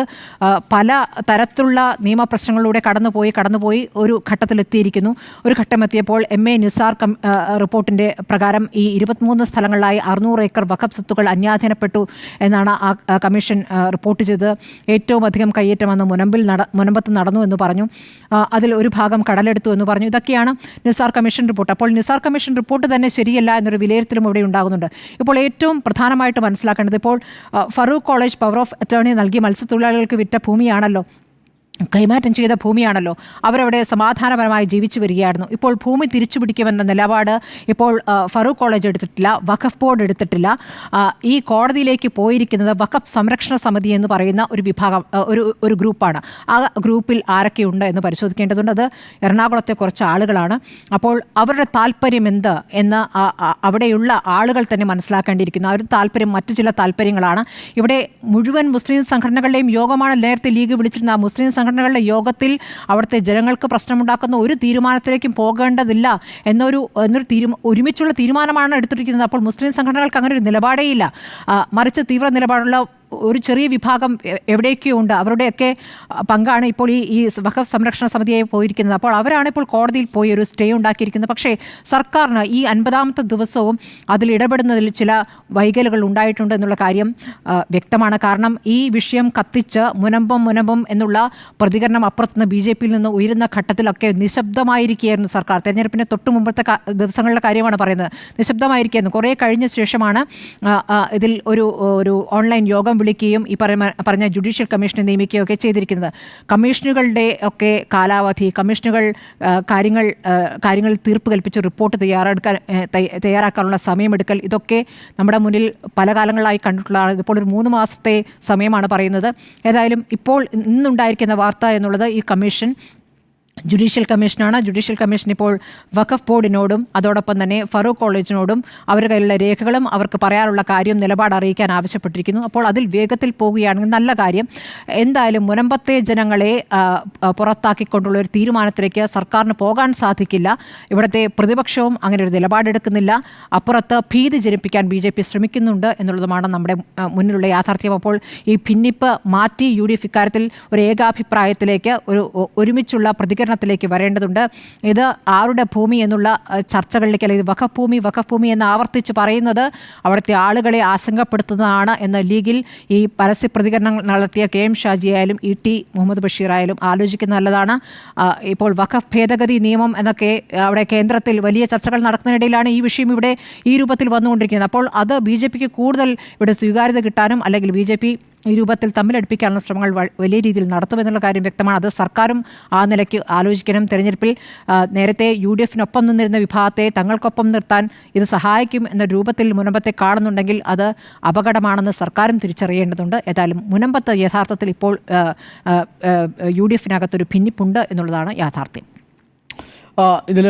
പല തരത്തിലുള്ള നിയമപ്രശ്നങ്ങളിലൂടെ കടന്നുപോയി ഒരു ഘട്ടത്തിലെത്തിയിരിക്കുന്നു. ഒരു ഘട്ടമെത്തിയപ്പോൾ MA നിസാർ റിപ്പോർട്ടിൻ്റെ പ്രകാരം ഈ 23 സ്ഥലങ്ങളിലായി 600 ഏക്കർ വഖഫ് സ്വത്തുകൾ അന്യാധീനപ്പെട്ടു എന്നാണ് ആ കമ്മീഷൻ റിപ്പോർട്ട് ചെയ്ത്. ഏറ്റവും അധികം കയ്യേറ്റം അന്ന് മുനമ്പത്ത് നടന്നു എന്ന് പറഞ്ഞു. അതിൽ ഒരു ഭാഗം കടലെടുത്തു എന്ന് പറഞ്ഞു. ഇതൊക്കെയാണ് നിസാർ കമ്മീഷൻ റിപ്പോർട്ട്. അപ്പോൾ നിസാർ കമ്മീഷൻ റിപ്പോർട്ട് തന്നെ ശരിയല്ല എന്നൊരു വിലയിരുത്തലും ഇവിടെ ഉണ്ടാകുന്നുണ്ട്. ഇപ്പോൾ ഏറ്റവും പ്രധാനമായിട്ട് മനസ്സിലാക്കേണ്ടത്, ഇപ്പോൾ Farook college power of attorney നൽകി മത്സ്യത്തൊഴിലാളികൾക്ക് വിറ്റ ഭൂമിയാണല്ലോ, കൈമാറ്റം ചെയ്ത ഭൂമിയാണല്ലോ. അവരവിടെ സമാധാനപരമായി ജീവിച്ചു വരികയായിരുന്നു. ഇപ്പോൾ ഭൂമി തിരിച്ചു പിടിക്കുമെന്ന നിലപാട് ഇപ്പോൾ ഫറൂഖ് കോളേജ് എടുത്തിട്ടില്ല, വഖഫ് ബോർഡ് എടുത്തിട്ടില്ല. ഈ കോടതിയിലേക്ക് പോയിരിക്കുന്നത് വഖഫ് സംരക്ഷണ സമിതി എന്ന് പറയുന്ന ഒരു വിഭാഗം, ഒരു ഗ്രൂപ്പാണ്. ആ ഗ്രൂപ്പിൽ ആരൊക്കെയുണ്ട് എന്ന് പരിശോധിക്കേണ്ടതുണ്ട്. അത് എറണാകുളത്തെ കുറച്ച് ആളുകളാണ്. അപ്പോൾ അവരുടെ താല്പര്യം എന്ത് എന്ന് അവിടെയുള്ള ആളുകൾ തന്നെ മനസ്സിലാക്കേണ്ടിയിരിക്കുന്നു. അവരുടെ താല്പര്യം മറ്റു ചില താല്പര്യങ്ങളാണ്. ഇവിടെ മുഴുവൻ മുസ്ലിം സംഘടനകളുടെയും യോഗമാണ് നേരത്തെ ലീഗ് വിളിച്ചിരുന്ന. മുസ്ലിം സംഘടനകളുടെ യോഗത്തിൽ അവിടുത്തെ ജനങ്ങൾക്ക് പ്രശ്നമുണ്ടാക്കുന്ന ഒരു തീരുമാനത്തിലേക്കും പോകേണ്ടതില്ല എന്നൊരു ഒരുമിച്ചുള്ള തീരുമാനമാണ് എടുത്തിരിക്കുന്നത്. അപ്പോൾ മുസ്ലിം സംഘടനകൾക്ക് അങ്ങനെ ഒരു നിലപാടേ ഇല്ല. മറിച്ച് തീവ്ര നിലപാടുള്ള ഒരു ചെറിയ വിഭാഗം എവിടെയൊക്കെയോ ഉണ്ട്. അവരുടെയൊക്കെ പങ്കാണ് ഇപ്പോൾ ഈ വഖഫ് സംരക്ഷണ സമിതിയായി പോയിരിക്കുന്നത്. അപ്പോൾ അവരാണ് ഇപ്പോൾ കോടതിയിൽ പോയി ഒരു സ്റ്റേ ഉണ്ടാക്കിയിരിക്കുന്നത്. പക്ഷേ സർക്കാരിന് ഈ 50ാമത്തെ ദിവസവും അതിൽ ഇടപെടുന്നതിൽ ചില വൈകലുകൾ ഉണ്ടായിട്ടുണ്ട് എന്നുള്ള കാര്യം വ്യക്തമാണ്. കാരണം ഈ വിഷയം കത്തിച്ച് മുനമ്പം എന്നുള്ള പ്രതികരണം അപ്പുറത്തുനിന്ന് BJP-യിൽ നിന്ന് ഉയരുന്ന ഘട്ടത്തിലൊക്കെ നിശബ്ദമായിരിക്കുകയായിരുന്നു സർക്കാർ. തെരഞ്ഞെടുപ്പിന് തൊട്ട് മുമ്പത്തെ ദിവസങ്ങളിലെ കാര്യമാണ് പറയുന്നത്. നിശബ്ദമായിരിക്കുകയായിരുന്നു. കുറേ കഴിഞ്ഞ ശേഷമാണ് ഇതിൽ ഒരു ഓൺലൈൻ യോഗം വിളിക്കുകയും ഈ പറഞ്ഞ ജുഡീഷ്യൽ കമ്മീഷനെ നിയമിക്കുകയൊക്കെ ചെയ്തിരിക്കുന്നത്. കമ്മീഷനുകളുടെ ഒക്കെ കാലാവധി, കമ്മീഷനുകൾ കാര്യങ്ങൾ തീർപ്പ് കൽപ്പിച്ച് റിപ്പോർട്ട് തയ്യാറാക്കാനുള്ള സമയമെടുക്കൽ, ഇതൊക്കെ നമ്മുടെ മുന്നിൽ പല കാലങ്ങളായി കണ്ടിട്ടുള്ളതാണ്. ഇതിപ്പോൾ ഒരു 3 മാസത്തെ സമയമാണ് പറയുന്നത്. ഏതായാലും ഇപ്പോൾ ഇന്നുണ്ടായിരിക്കുന്ന വാർത്ത എന്നുള്ളത് ഈ കമ്മീഷൻ ജുഡീഷ്യൽ കമ്മീഷനാണ്. ജുഡീഷ്യൽ കമ്മീഷൻ ഇപ്പോൾ വഖഫ് ബോർഡിനോടും അതോടൊപ്പം തന്നെ ഫറൂഖ് കോളേജിനോടും അവരുടെ കയ്യിലുള്ള രേഖകളും അവർക്ക് പറയാനുള്ള കാര്യം നിലപാട് അറിയിക്കാൻ ആവശ്യപ്പെട്ടിരിക്കുന്നു. അപ്പോൾ അതിൽ വേഗത്തിൽ പോവുകയാണെങ്കിൽ നല്ല കാര്യം. എന്തായാലും മുനമ്പത്തെ ജനങ്ങളെ പുറത്താക്കിക്കൊണ്ടുള്ള ഒരു തീരുമാനത്തിലേക്ക് സർക്കാരിന് പോകാൻ സാധിക്കില്ല. ഇവിടുത്തെ പ്രതിപക്ഷവും അങ്ങനെ ഒരു നിലപാടെടുക്കുന്നില്ല. അപ്പുറത്ത് ഭീതി ജനിപ്പിക്കാൻ BJP ശ്രമിക്കുന്നുണ്ട് എന്നുള്ളതുമാണ് നമ്മുടെ മുന്നിലുള്ള യാഥാർത്ഥ്യം. അപ്പോൾ ഈ ഭിന്നിപ്പ് മാറ്റി UDF ഇക്കാര്യത്തിൽ ഒരു ഏകാഭിപ്രായത്തിലേക്ക് ഒരുമിച്ചുള്ള പ്രതികരണത്തിലേക്ക് വരേണ്ടതുണ്ട്. ഇത് ആരുടെ ഭൂമി എന്നുള്ള ചർച്ചകളിലേക്ക്, അല്ലെങ്കിൽ വഖഫ് ഭൂമി എന്ന് ആവർത്തിച്ച് പറയുന്നത് അവിടുത്തെ ആളുകളെ ആശങ്കപ്പെടുത്തുന്നതാണ് എന്ന് ലീഗിൽ ഈ പരസ്യ പ്രതികരണം നടത്തിയ KM ഷാജി ആയാലും ET മുഹമ്മദ് ബഷീർ ആയാലും ആലോചിക്കുന്നത് നല്ലതാണ്. ഇപ്പോൾ വഖഫ് ഭേദഗതി നിയമം എന്നൊക്കെ അവിടെ കേന്ദ്രത്തിൽ വലിയ ചർച്ചകൾ നടക്കുന്നതിനിടയിലാണ് ഈ വിഷയം ഇവിടെ ഈ രൂപത്തിൽ വന്നുകൊണ്ടിരിക്കുന്നത്. അപ്പോൾ അത് BJPക്ക് കൂടുതൽ ഇവിടെ സ്വീകാര്യത കിട്ടാനും അല്ലെങ്കിൽ BJP ഈ രൂപത്തിൽ തമ്മിലടുപ്പിക്കാനുള്ള ശ്രമങ്ങൾ വലിയ രീതിയിൽ നടത്തുമെന്നുള്ള കാര്യം വ്യക്തമാണ്. അത് സർക്കാരും ആ നിലയ്ക്ക് ആലോചിക്കണം. തെരഞ്ഞെടുപ്പിൽ നേരത്തെ UDF-നൊപ്പം നിന്നിരുന്ന വിഭാഗത്തെ തങ്ങൾക്കൊപ്പം നിർത്താൻ ഇത് സഹായിക്കും എന്ന രൂപത്തിൽ മുനമ്പത്തെ കാണുന്നുണ്ടെങ്കിൽ അത് അപകടമാണെന്ന് സർക്കാരും തിരിച്ചറിയേണ്ടതുണ്ട്. ഏതായാലും മുനമ്പത്ത് യഥാർത്ഥത്തിൽ ഇപ്പോൾ UDF-നകത്തൊരു ഭിന്നിപ്പുണ്ട് എന്നുള്ളതാണ് യാഥാർത്ഥ്യം. ഇതിൽ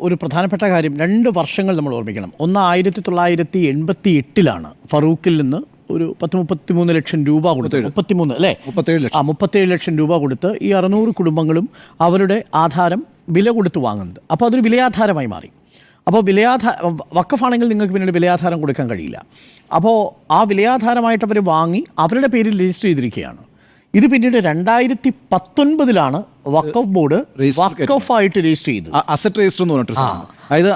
ഒരു പ്രധാനപ്പെട്ട കാര്യം, 2 വർഷങ്ങൾ നമ്മൾ ഓർമ്മിക്കണം. ഒന്ന് 1988 ഫറൂഖിൽ നിന്ന് ഒരു 33 ലക്ഷം രൂപ കൊടുത്ത് 37 ലക്ഷം രൂപ കൊടുത്ത് ഈ 600 കുടുംബങ്ങളും അവരുടെ ആധാരം വില കൊടുത്ത് വാങ്ങുന്നത്. അപ്പോൾ അതൊരു വിലയാധാരമായി മാറി. അപ്പോൾ വഖഫാണെങ്കിൽ നിങ്ങൾക്ക് പിന്നീട് വിലയാധാരം കൊടുക്കാൻ കഴിയില്ല. അപ്പോൾ ആ വിലയാധാരമായിട്ട് അവർ വാങ്ങി അവരുടെ പേരിൽ രജിസ്റ്റർ ചെയ്തിരിക്കുകയാണ്. ഇത് പിന്നീട് 2019 വഖഫ് ബോർഡ് വഖഫായിട്ട് രജിസ്റ്റർ ചെയ്തു. അസറ്റ് രജിസ്റ്റർ എന്ന് പറഞ്ഞിട്ട് അതായത്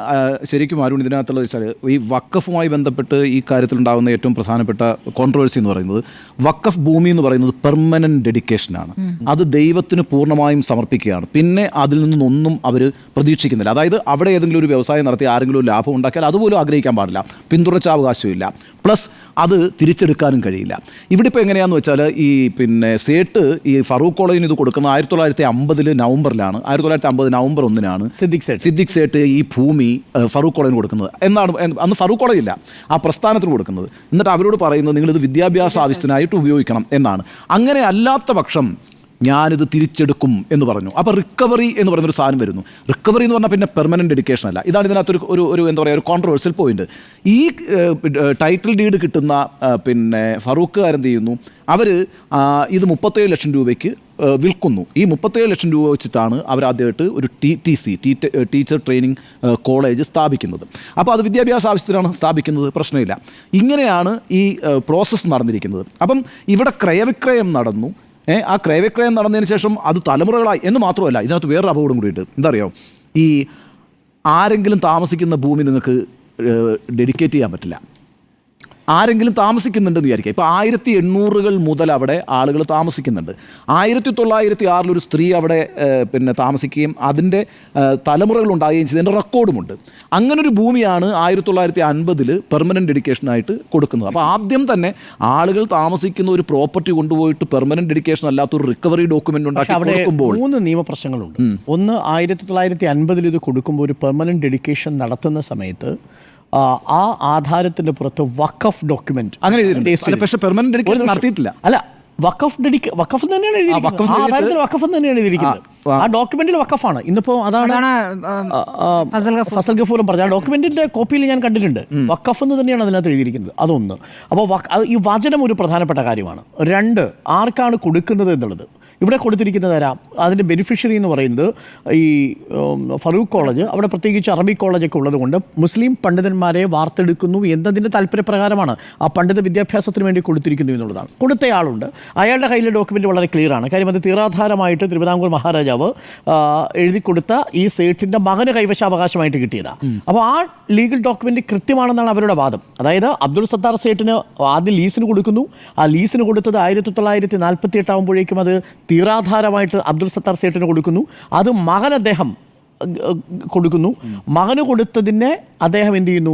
ശരിക്കും അരുൺ ഇതിനകത്തുള്ളത് വെച്ചാൽ ഈ വഖഫുമായി ബന്ധപ്പെട്ട് ഈ കാര്യത്തിലുണ്ടാകുന്ന ഏറ്റവും പ്രധാനപ്പെട്ട കോൺട്രവേഴ്സി എന്ന് പറയുന്നത് വഖഫ് ഭൂമി എന്ന് പറയുന്നത് പെർമനന്റ് ഡെഡിക്കേഷനാണ്. അത് ദൈവത്തിന് പൂർണ്ണമായും സമർപ്പിക്കുകയാണ്. പിന്നെ അതിൽ നിന്നൊന്നും അവർ പ്രതീക്ഷിക്കുന്നില്ല. അതായത് അവിടെ ഏതെങ്കിലും ഒരു വ്യവസായം നടത്തി ആരെങ്കിലും ഒരു ലാഭം ഉണ്ടാക്കിയാൽ അതുപോലും ആഗ്രഹിക്കാൻ പാടില്ല. പിന്തുടർച്ചാവകാശമില്ല. പ്ലസ് അത് തിരിച്ചെടുക്കാനും കഴിയില്ല. ഇവിടെ ഇപ്പോൾ എങ്ങനെയാണെന്ന് വെച്ചാൽ ഈ സേട്ട് ഈ ഫറൂഖ് കോളേജിന് ഇത് കൊടുക്കുന്നത് 1950 നവംബറിലാണ്. 1950 നവംബർ 1-നാണ് സിദ്ദിഖ് സേട്ട് ഈ ഭൂമി ഫറൂഖ് കോളേജിന് കൊടുക്കുന്നത്. അന്ന് ഫറൂഖ് കോളേജ് ഇല്ല, ആ പ്രസ്ഥാനത്തിന് കൊടുക്കുന്നത്. എന്നിട്ട് അവരോട് പറയുന്നത് നിങ്ങളിത് വിദ്യാഭ്യാസ ആവശ്യത്തിനായിട്ട് ഉപയോഗിക്കണം എന്നാണ്. അങ്ങനെ അല്ലാത്ത പക്ഷം ഞാനിത് തിരിച്ചെടുക്കും എന്ന് പറഞ്ഞു. അപ്പോൾ റിക്കവറി എന്ന് പറയുന്നൊരു സാധനം വരുന്നു. റിക്കവറി എന്ന് പറഞ്ഞാൽ പിന്നെ പെർമനൻറ്റ് ഡെഡിക്കേഷൻ അല്ല. ഇതാണ് ഇതിനകത്തൊരു ഒരു എന്താ പറയുക, ഒരു കോൺട്രവേഴ്സ്യൽ പോയിന്റ്. ഈ ടൈറ്റിൽ ഡീഡ് കിട്ടുന്ന ഫറൂഖുകാരെന്ത് ചെയ്യുന്നു, അവർ ഇത് 37 ലക്ഷം രൂപയ്ക്ക് വിൽക്കുന്നു. ഈ 37 ലക്ഷം രൂപ വെച്ചിട്ടാണ് അവരാദ്യമായിട്ട് ഒരു TTC ടീച്ചർ ട്രെയിനിങ് കോളേജ് സ്ഥാപിക്കുന്നത്. അപ്പോൾ അത് വിദ്യാഭ്യാസ ആവശ്യത്തിനാണ് സ്ഥാപിക്കുന്നത്, പ്രശ്നമില്ല. ഇങ്ങനെയാണ് ഈ പ്രോസസ്സ് നടന്നിരിക്കുന്നത്. അപ്പം ഇവിടെ ക്രയവിക്രയം നടന്നു. ആ ക്രയവിക്രയം നടന്നതിന് ശേഷം അത് തലമുറകളായി എന്ന് മാത്രമല്ല, ഇതിനകത്ത് വേറൊരു അപകടം കൂടിയിട്ട് എന്താ അറിയാമോ, ഈ ആരെങ്കിലും താമസിക്കുന്ന ഭൂമി നിങ്ങൾക്ക് ഡെഡിക്കേറ്റ് ചെയ്യാൻ പറ്റില്ല. ആരെങ്കിലും താമസിക്കുന്നുണ്ടെന്ന് വിചാരിക്കുക. ഇപ്പോൾ 1800 മുതൽ അവിടെ ആളുകൾ താമസിക്കുന്നുണ്ട്. 1906 ഒരു സ്ത്രീ അവിടെ താമസിക്കുകയും അതിൻ്റെ തലമുറകൾ ഉണ്ടാകുകയും ചെയ്തതിൻ്റെ റെക്കോർഡുമുണ്ട്. അങ്ങനൊരു ഭൂമിയാണ് 1950 പെർമനൻറ്റ് ഡെഡിക്കേഷനായിട്ട് കൊടുക്കുന്നത്. അപ്പോൾ ആദ്യം തന്നെ ആളുകൾ താമസിക്കുന്ന ഒരു പ്രോപ്പർട്ടി കൊണ്ടുപോയിട്ട് പെർമനൻറ്റ് ഡെഡിക്കേഷൻ അല്ലാത്തൊരു റിക്കവറി ഡോക്യുമെൻ്റ് ഉണ്ടാക്കി കൊടുക്കുമ്പോൾ 3 നിയമപ്രശ്നങ്ങളുണ്ട്. ഒന്ന്, 1950 ഇത് കൊടുക്കുമ്പോൾ ഒരു പെർമനൻറ്റ് ഡെഡിക്കേഷൻ നടത്തുന്ന സമയത്ത് ആ ആധാരത്തിന്റെ പുറത്ത് വഖഫ് ഡോക്യുമെന്റ് അങ്ങനെ നടത്തിയിട്ടില്ല. അല്ല, വഖഫ് തന്നെയാണ് എഴുതിയിരിക്കുന്നത്. ആ ഡോക്യുമെന്റിൽ വഖഫാണ്. ഇന്നിപ്പോ അതാണ് ഫസൽ ഗഫൂറും പറഞ്ഞ ആ ഡോക്യുമെന്റിന്റെ കോപ്പിയിൽ ഞാൻ കണ്ടിട്ടുണ്ട്. വഖഫ് എന്ന് തന്നെയാണ് അതിനകത്ത് എഴുതിയിരിക്കുന്നത്. അതൊന്ന്. അപ്പോൾ ഈ വചനം ഒരു പ്രധാനപ്പെട്ട കാര്യമാണ്. 2, ആർക്കാണ് കൊടുക്കുന്നത് എന്നുള്ളത്. ഇവിടെ കൊടുത്തിരിക്കുന്നത് തരാം. അതിൻ്റെ ബെനിഫിഷ്യറി എന്ന് പറയുന്നത് ഈ ഫറൂഖ് കോളേജ്, അവിടെ പ്രത്യേകിച്ച് അറബിക് കോളേജൊക്കെ ഉള്ളതുകൊണ്ട് മുസ്ലിം പണ്ഡിതന്മാരെ വാർത്തെടുക്കുന്നു എന്നതിൻ്റെ താല്പര്യപ്രകാരമാണ് ആ പണ്ഡിത വിദ്യാഭ്യാസത്തിന് വേണ്ടി കൊടുത്തിരിക്കുന്നു എന്നുള്ളതാണ്. കൊടുത്തയാളുണ്ട്, അയാളുടെ കയ്യിലെ ഡോക്യുമെൻ്റ് വളരെ ക്ലിയർ ആണ്. കാര്യം അത് തീരാധാരമായിട്ട് തിരുവിതാംകൂർ മഹാരാജാവ് എഴുതി കൊടുത്ത ഈ സേട്ടിൻ്റെ മകന് കൈവശാവകാശമായിട്ട് കിട്ടിയതാണ്. അപ്പോൾ ആ ലീഗൽ ഡോക്യുമെൻ്റ് കൃത്യമാണെന്നാണ് അവരുടെ വാദം. അതായത് അബ്ദുൾ സത്താർ സേട്ടിന് ആദ്യം ലീസിന് കൊടുക്കുന്നു. ആ ലീസിന് കൊടുത്തത് 1948 ആകുമ്പോഴേക്കും അത് തീരാധാരമായിട്ട് അബ്ദുൾ സത്താർ സേട്ടിന് കൊടുക്കുന്നു. അത് മകൻ അദ്ദേഹം കൊടുക്കുന്നു. മകന് കൊടുത്തതിനെ അദ്ദേഹം എന്ത് ചെയ്യുന്നു,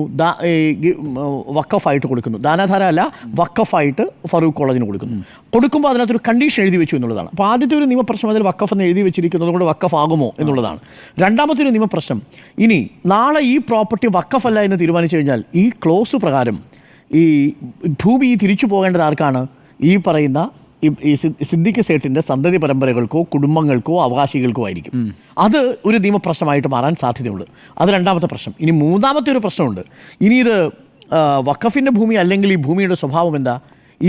വക്കഫായിട്ട് കൊടുക്കുന്നു. ദാനാധാര അല്ല, വക്കഫായിട്ട് ഫറൂഖ് കോളേജിന് കൊടുക്കുന്നു. കൊടുക്കുമ്പോൾ അതിനകത്തൊരു കണ്ടീഷൻ എഴുതി വെച്ചു എന്നുള്ളതാണ്. അപ്പോൾ ആദ്യത്തെ ഒരു നിയമപ്രശ്നം അതിൽ വക്കഫ് എന്ന് എഴുതി വെച്ചിരിക്കുന്നത് കൊണ്ട് വക്കഫ് ആകുമോ എന്നുള്ളതാണ്. രണ്ടാമത്തെ ഒരു നിയമപ്രശ്നം, ഇനി നാളെ ഈ പ്രോപ്പർട്ടി വക്കഫല്ല എന്ന് തീരുമാനിച്ചു കഴിഞ്ഞാൽ ഈ ക്ലോസ് പ്രകാരം ഈ ഭൂമി തിരിച്ചു പോകേണ്ടത് ആർക്കാണ്? ഈ പറയുന്ന ഈ സിദ്ദിഖ് സേട്ടിൻ്റെ സന്തതി പരമ്പരകൾക്കോ കുടുംബങ്ങൾക്കോ അവകാശികൾക്കോ ആയിരിക്കും. അത് ഒരു നിയമപ്രശ്നമായിട്ട് മാറാൻ സാധ്യതയുണ്ട്. അത് രണ്ടാമത്തെ പ്രശ്നം. ഇനി മൂന്നാമത്തെ ഒരു പ്രശ്നമുണ്ട്. ഇനി ഇത് വഖഫിൻ്റെ ഭൂമി അല്ലെങ്കിൽ ഈ ഭൂമിയുടെ സ്വഭാവം എന്താ?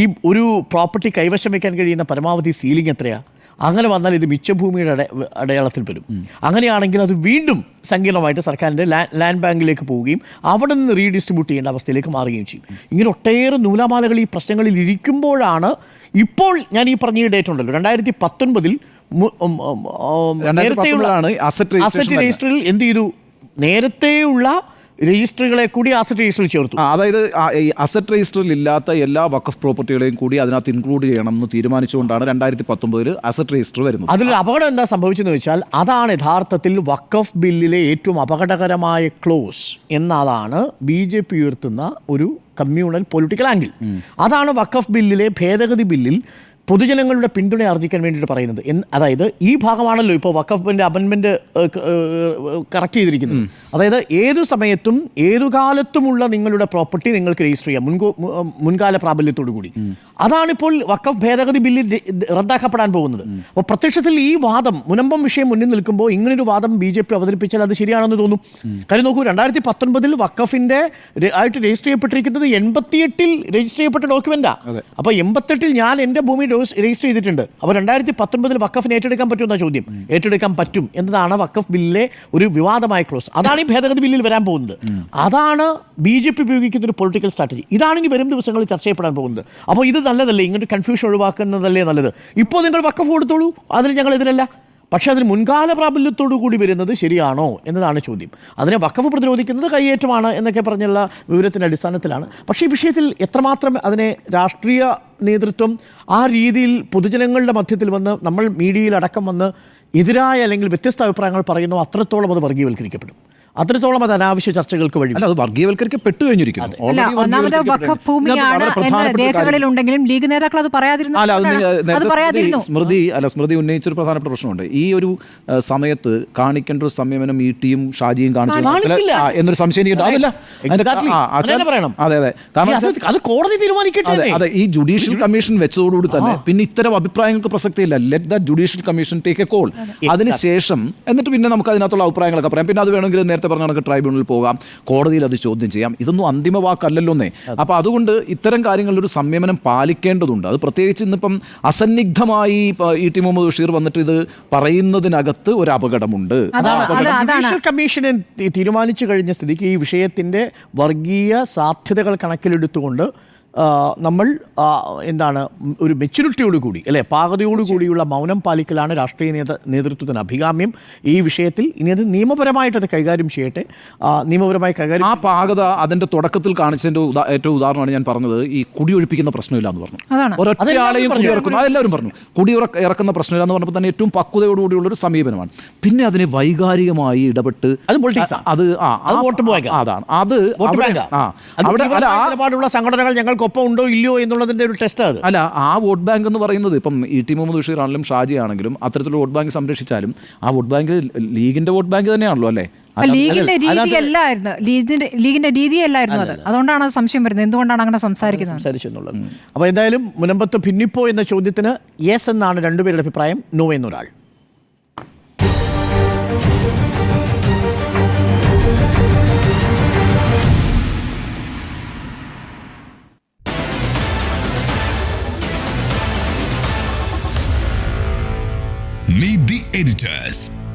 ഈ ഒരു പ്രോപ്പർട്ടി കൈവശം വയ്ക്കാൻ കഴിയുന്ന പരമാവധി സീലിംഗ് എത്രയാണ്? അങ്ങനെ വന്നാൽ ഇത് മിച്ചഭൂമിയുടെ അടയാളത്തിൽ വരും. അങ്ങനെയാണെങ്കിൽ അത് വീണ്ടും സങ്കീർണമായിട്ട് സർക്കാരിൻ്റെ ലാൻഡ് ബാങ്കിലേക്ക് പോവുകയും അവിടെ നിന്ന് റീഡിസ്ട്രിബ്യൂട്ട് ചെയ്യേണ്ട അവസ്ഥയിലേക്ക് മാറുകയും ചെയ്യും. ഇങ്ങനെ ഒട്ടേറെ നൂലാമാലകൾ ഈ പ്രശ്നങ്ങളിൽ ഇരിക്കുമ്പോഴാണ് ഇപ്പോൾ ഞാൻ ഈ പറഞ്ഞ ഡേറ്റ് ഉണ്ടല്ലോ 2019 നേരത്തെയുള്ള അസറ്റ് രജിസ്റ്ററിൽ എന്ത് ചെയ്തു, നേരത്തെയുള്ള രജിസ്റ്ററുകളെ കൂടി അസറ്റ് രജിസ്റ്ററിൽ ചേർത്തു. അതായത് ഈ അസറ്റ് രജിസ്റ്ററിൽ ഇല്ലാത്ത എല്ലാ വഖഫ് പ്രോപ്പർട്ടികളെയും കൂടി അതിനകത്ത് ഇൻക്ലൂഡ് ചെയ്യണം എന്ന് തീരുമാനിച്ചുകൊണ്ടാണ് 2019 അസറ്റ് രജിസ്റ്റർ വരുന്നത്. അതിലൊരു അപകടം എന്താ സംഭവിച്ചെന്ന് വെച്ചാൽ അതാണ് യഥാർത്ഥത്തിൽ വഖഫ് ബില്ലിലെ ഏറ്റവും അപകടകരമായ ക്ലോസ് എന്നതാണ് BJP ഉയർത്തുന്ന ഒരു കമ്മ്യൂണൽ പൊളിറ്റിക്കൽ ആംഗിൾ. അതാണ് വഖഫ് ബില്ലിലെ ഭേദഗതി ബില്ലിൽ പൊതുജനങ്ങളുടെ പിന്തുണ ആർജിക്കാൻ വേണ്ടിയിട്ട് പറയുന്നത്. അതായത് ഈ ഭാഗമാണല്ലോ ഇപ്പോൾ വഖഫിൻ്റെ അമെൻമെൻറ്റ് കറക്റ്റ് ചെയ്തിരിക്കുന്നത്. അതായത് ഏതു സമയത്തും ഏതു കാലത്തുമുള്ള നിങ്ങളുടെ പ്രോപ്പർട്ടി നിങ്ങൾക്ക് രജിസ്റ്റർ ചെയ്യാം മുൻകാല പ്രാബല്യത്തോടു കൂടി. അതാണിപ്പോൾ വഖഫ് ഭേദഗതി ബില്ലിൽ റദ്ദാക്കപ്പെടാൻ പോകുന്നത്. അപ്പോൾ പ്രത്യക്ഷത്തിൽ ഈ വാദം മുനമ്പം വിഷയം മുന്നിൽ നിൽക്കുമ്പോൾ ഇങ്ങനൊരു വാദം BJP അവതരിപ്പിച്ചാൽ അത് ശരിയാണെന്ന് തോന്നും. കാര്യം നോക്കൂ, 2019 വഖഫിൻ്റെ ആയിട്ട് രജിസ്റ്റർ ചെയ്യപ്പെട്ടിരിക്കുന്നത് 88 രജിസ്റ്റർ ചെയ്യപ്പെട്ട ഡോക്യുമെൻ്റാണ്. അപ്പോൾ 88 ഞാൻ എൻ്റെ ഭൂമി രജിസ്റ്റർ ചെയ്തിട്ടുണ്ട്. അപ്പോൾ 2019 വഖഫിന് ഏറ്റെടുക്കാൻ പറ്റുമെന്ന ചോദ്യം. ഏറ്റെടുക്കാൻ പറ്റും എന്നതാണ് വഖഫ് ബില്ലിലെ ഒരു വിവാദമായ ക്ലോസ്. അതാണ് ഈ ഭേദഗതി ബില്ലിൽ വരാൻ പോകുന്നത്. അതാണ് BJP ഉപയോഗിക്കുന്ന ഒരു പൊളിറ്റിക്കൽ സ്ട്രാറ്റജി. ഇതാണ് ഇനി വരും ദിവസങ്ങളിൽ ചർച്ച ചെയ്യപ്പെടാൻ പോകുന്നത്. അപ്പോൾ ഇത് നല്ലതല്ലേ? ഇങ്ങനൊരു കൺഫ്യൂഷൻ ഒഴിവാക്കുന്നതല്ലേ നല്ലത്? ഇപ്പോൾ നിങ്ങൾ വഖഫ് കൊടുത്തോളൂ, അതിന് ഞങ്ങൾ എതിരല്ല. പക്ഷേ അതിന് മുൻകാല പ്രാബല്യത്തോടു കൂടി വരുന്നത് ശരിയാണോ എന്നതാണ് ചോദ്യം. അതിനെ വഖഫ് പ്രതിരോധിക്കുന്നത് കയ്യേറ്റമാണ് എന്നൊക്കെ പറഞ്ഞുള്ള വിവരത്തിൻ്റെ അടിസ്ഥാനത്തിലാണ്. പക്ഷേ ഈ വിഷയത്തിൽ എത്രമാത്രം അതിനെ രാഷ്ട്രീയ നേതൃത്വം ആ രീതിയിൽ പൊതുജനങ്ങളുടെ മധ്യത്തിൽ വന്ന് നമ്മൾ മീഡിയയിൽ അടക്കം വന്ന് എതിരായ അല്ലെങ്കിൽ വ്യത്യസ്ത അഭിപ്രായങ്ങൾ പറയുന്നു, അത്രത്തോളം അത് വർഗീയവൽക്കരിക്കപ്പെടും. അത്രത്തോളം അത് അനാവശ്യ ചർച്ചകൾക്ക് വഴി. അത് വർഗീയവൽക്കരിക്കപ്പെട്ടു കഴിഞ്ഞിരിക്കുന്നു. ഒന്നാമത് വഖഫ് ഭൂമിയാണ് എന്ന രേഖകളിലുണ്ടെങ്കിലും ലീഗ് നേതാക്കൾ അത് പറയാതിരുന്നു. സ്മൃതി ഉന്നയിച്ചൊരു പ്രധാനപ്പെട്ട പ്രശ്നമുണ്ട്. ഈ ഒരു സമയത്ത് കാണിക്കേണ്ട ഒരു സംയമനം ഈട്ടിയും ഷാജിയും കാണിച്ചു എന്നൊരു സംശയം എനിക്കുണ്ട്. അതെ, ഈ ജുഡീഷ്യൽ കമ്മീഷൻ വെച്ചതോടുകൂടി തന്നെ പിന്നെ ഇത്തരം അഭിപ്രായങ്ങൾക്ക് പ്രസക്തിയില്ല. Let that judicial commission take A call. അതിനുശേഷം എന്നിട്ട് പിന്നെ നമുക്ക് അതിനകത്തുള്ള അഭിപ്രായങ്ങളൊക്കെ പറയാം. പിന്നെ അത് വേണമെങ്കിൽ നേരത്തെ പറഞ്ഞ കണക്ക് ട്രൈബ്യൂണലിൽ പോകാം, കോടതിയിൽ അത് ചോദ്യം ചെയ്യാം. ഇതൊന്നും അന്തിമ വാക്കല്ലല്ലോന്നേ. അപ്പോൾ അതുകൊണ്ട് ഇത്തരം കാര്യങ്ങളിലൊരു സംയമനം പാലിക്കേണ്ടതുണ്ട്. അത് പ്രത്യേകിച്ച് ഇന്നിപ്പം അസന്നിഗ്ധമായി E.T. മുഹമ്മദ് ബഷീർ വന്നിട്ട് ഇത് പറയുന്നതിനകത്ത് ഒരു അപകടമുണ്ട്. ജുഡീഷ്യൽ കമ്മീഷനെ തീരുമാനിച്ചു കഴിഞ്ഞ സ്ഥിതിക്ക് ഈ വിഷയത്തിൻ്റെ വർഗീയ സാധ്യതകൾ കണക്കിലെടുത്തുകൊണ്ട് നമ്മൾ എന്താണ് ഒരു മെച്യൂരിറ്റിയോടുകൂടി അല്ലേ പാകതയോടുകൂടിയുള്ള മൗനം പാലിക്കലാണ് രാഷ്ട്രീയ നേതൃത്വത്തിന് അഭികാമ്യം ഈ വിഷയത്തിൽ. ഇനി അത് നിയമപരമായിട്ട് അത് കൈകാര്യം ചെയ്യട്ടെ. നിയമപരമായി കൈകാര്യം ആ പാകത അതിൻ്റെ തുടക്കത്തിൽ കാണിച്ചതിൻ്റെ ഏറ്റവും ഉദാഹരണമാണ് ഞാൻ പറഞ്ഞത്. ഈ കുടിയൊഴിപ്പിക്കുന്ന പ്രശ്നമില്ല എന്ന് പറഞ്ഞു, ഒരൊറ്റയാളെയും കുടിയിറക്കുന്നു, അതെല്ലാവരും പറഞ്ഞു. ഇറക്കുന്ന പ്രശ്നമില്ല എന്ന് പറഞ്ഞപ്പോൾ തന്നെ ഏറ്റവും പക്വതയോടുകൂടിയുള്ളൊരു സമീപനമാണ്. പിന്നെ അതിനെ വൈകാരികമായി ഇടപെട്ട് അതാണ് സംഘടനകൾ ഞങ്ങൾക്ക് ഒപ്പം ഉണ്ടോ ഇല്ലയോ എന്നുള്ളതിന്റെ ഒരു ടെസ്റ്റ്. അത് അല്ല, ആ വോട്ട് ബാങ്ക് എന്ന് പറയുന്നത് ഇപ്പം E.T. മുഹമ്മദ് ബഷീർ ആണെങ്കിലും ഷാജി ആണെങ്കിലും അത്തരത്തിലുള്ള വോട്ട് ബാങ്ക് സംരക്ഷിച്ചാലും ആ വോട്ട് ബാങ്ക് ലീഗിന്റെ വോട്ട് ബാങ്ക് തന്നെയാണല്ലോ അല്ലേ? ലീഗിന്റെ രീതിയല്ലായിരുന്നു അത്. അതുകൊണ്ടാണ് സംശയം വരുന്നത്, എന്തുകൊണ്ടാണ് അങ്ങനെ സംസാരിക്കുന്നത്. അപ്പോൾ എന്തായാലും മുനമ്പത്ത് ഭിന്നിപ്പോ എന്ന ചോദ്യത്തിന് യെസ് എന്നാണ് രണ്ടുപേരുടെ അഭിപ്രായം, നോ എന്നൊരാൾ. Meet the editors.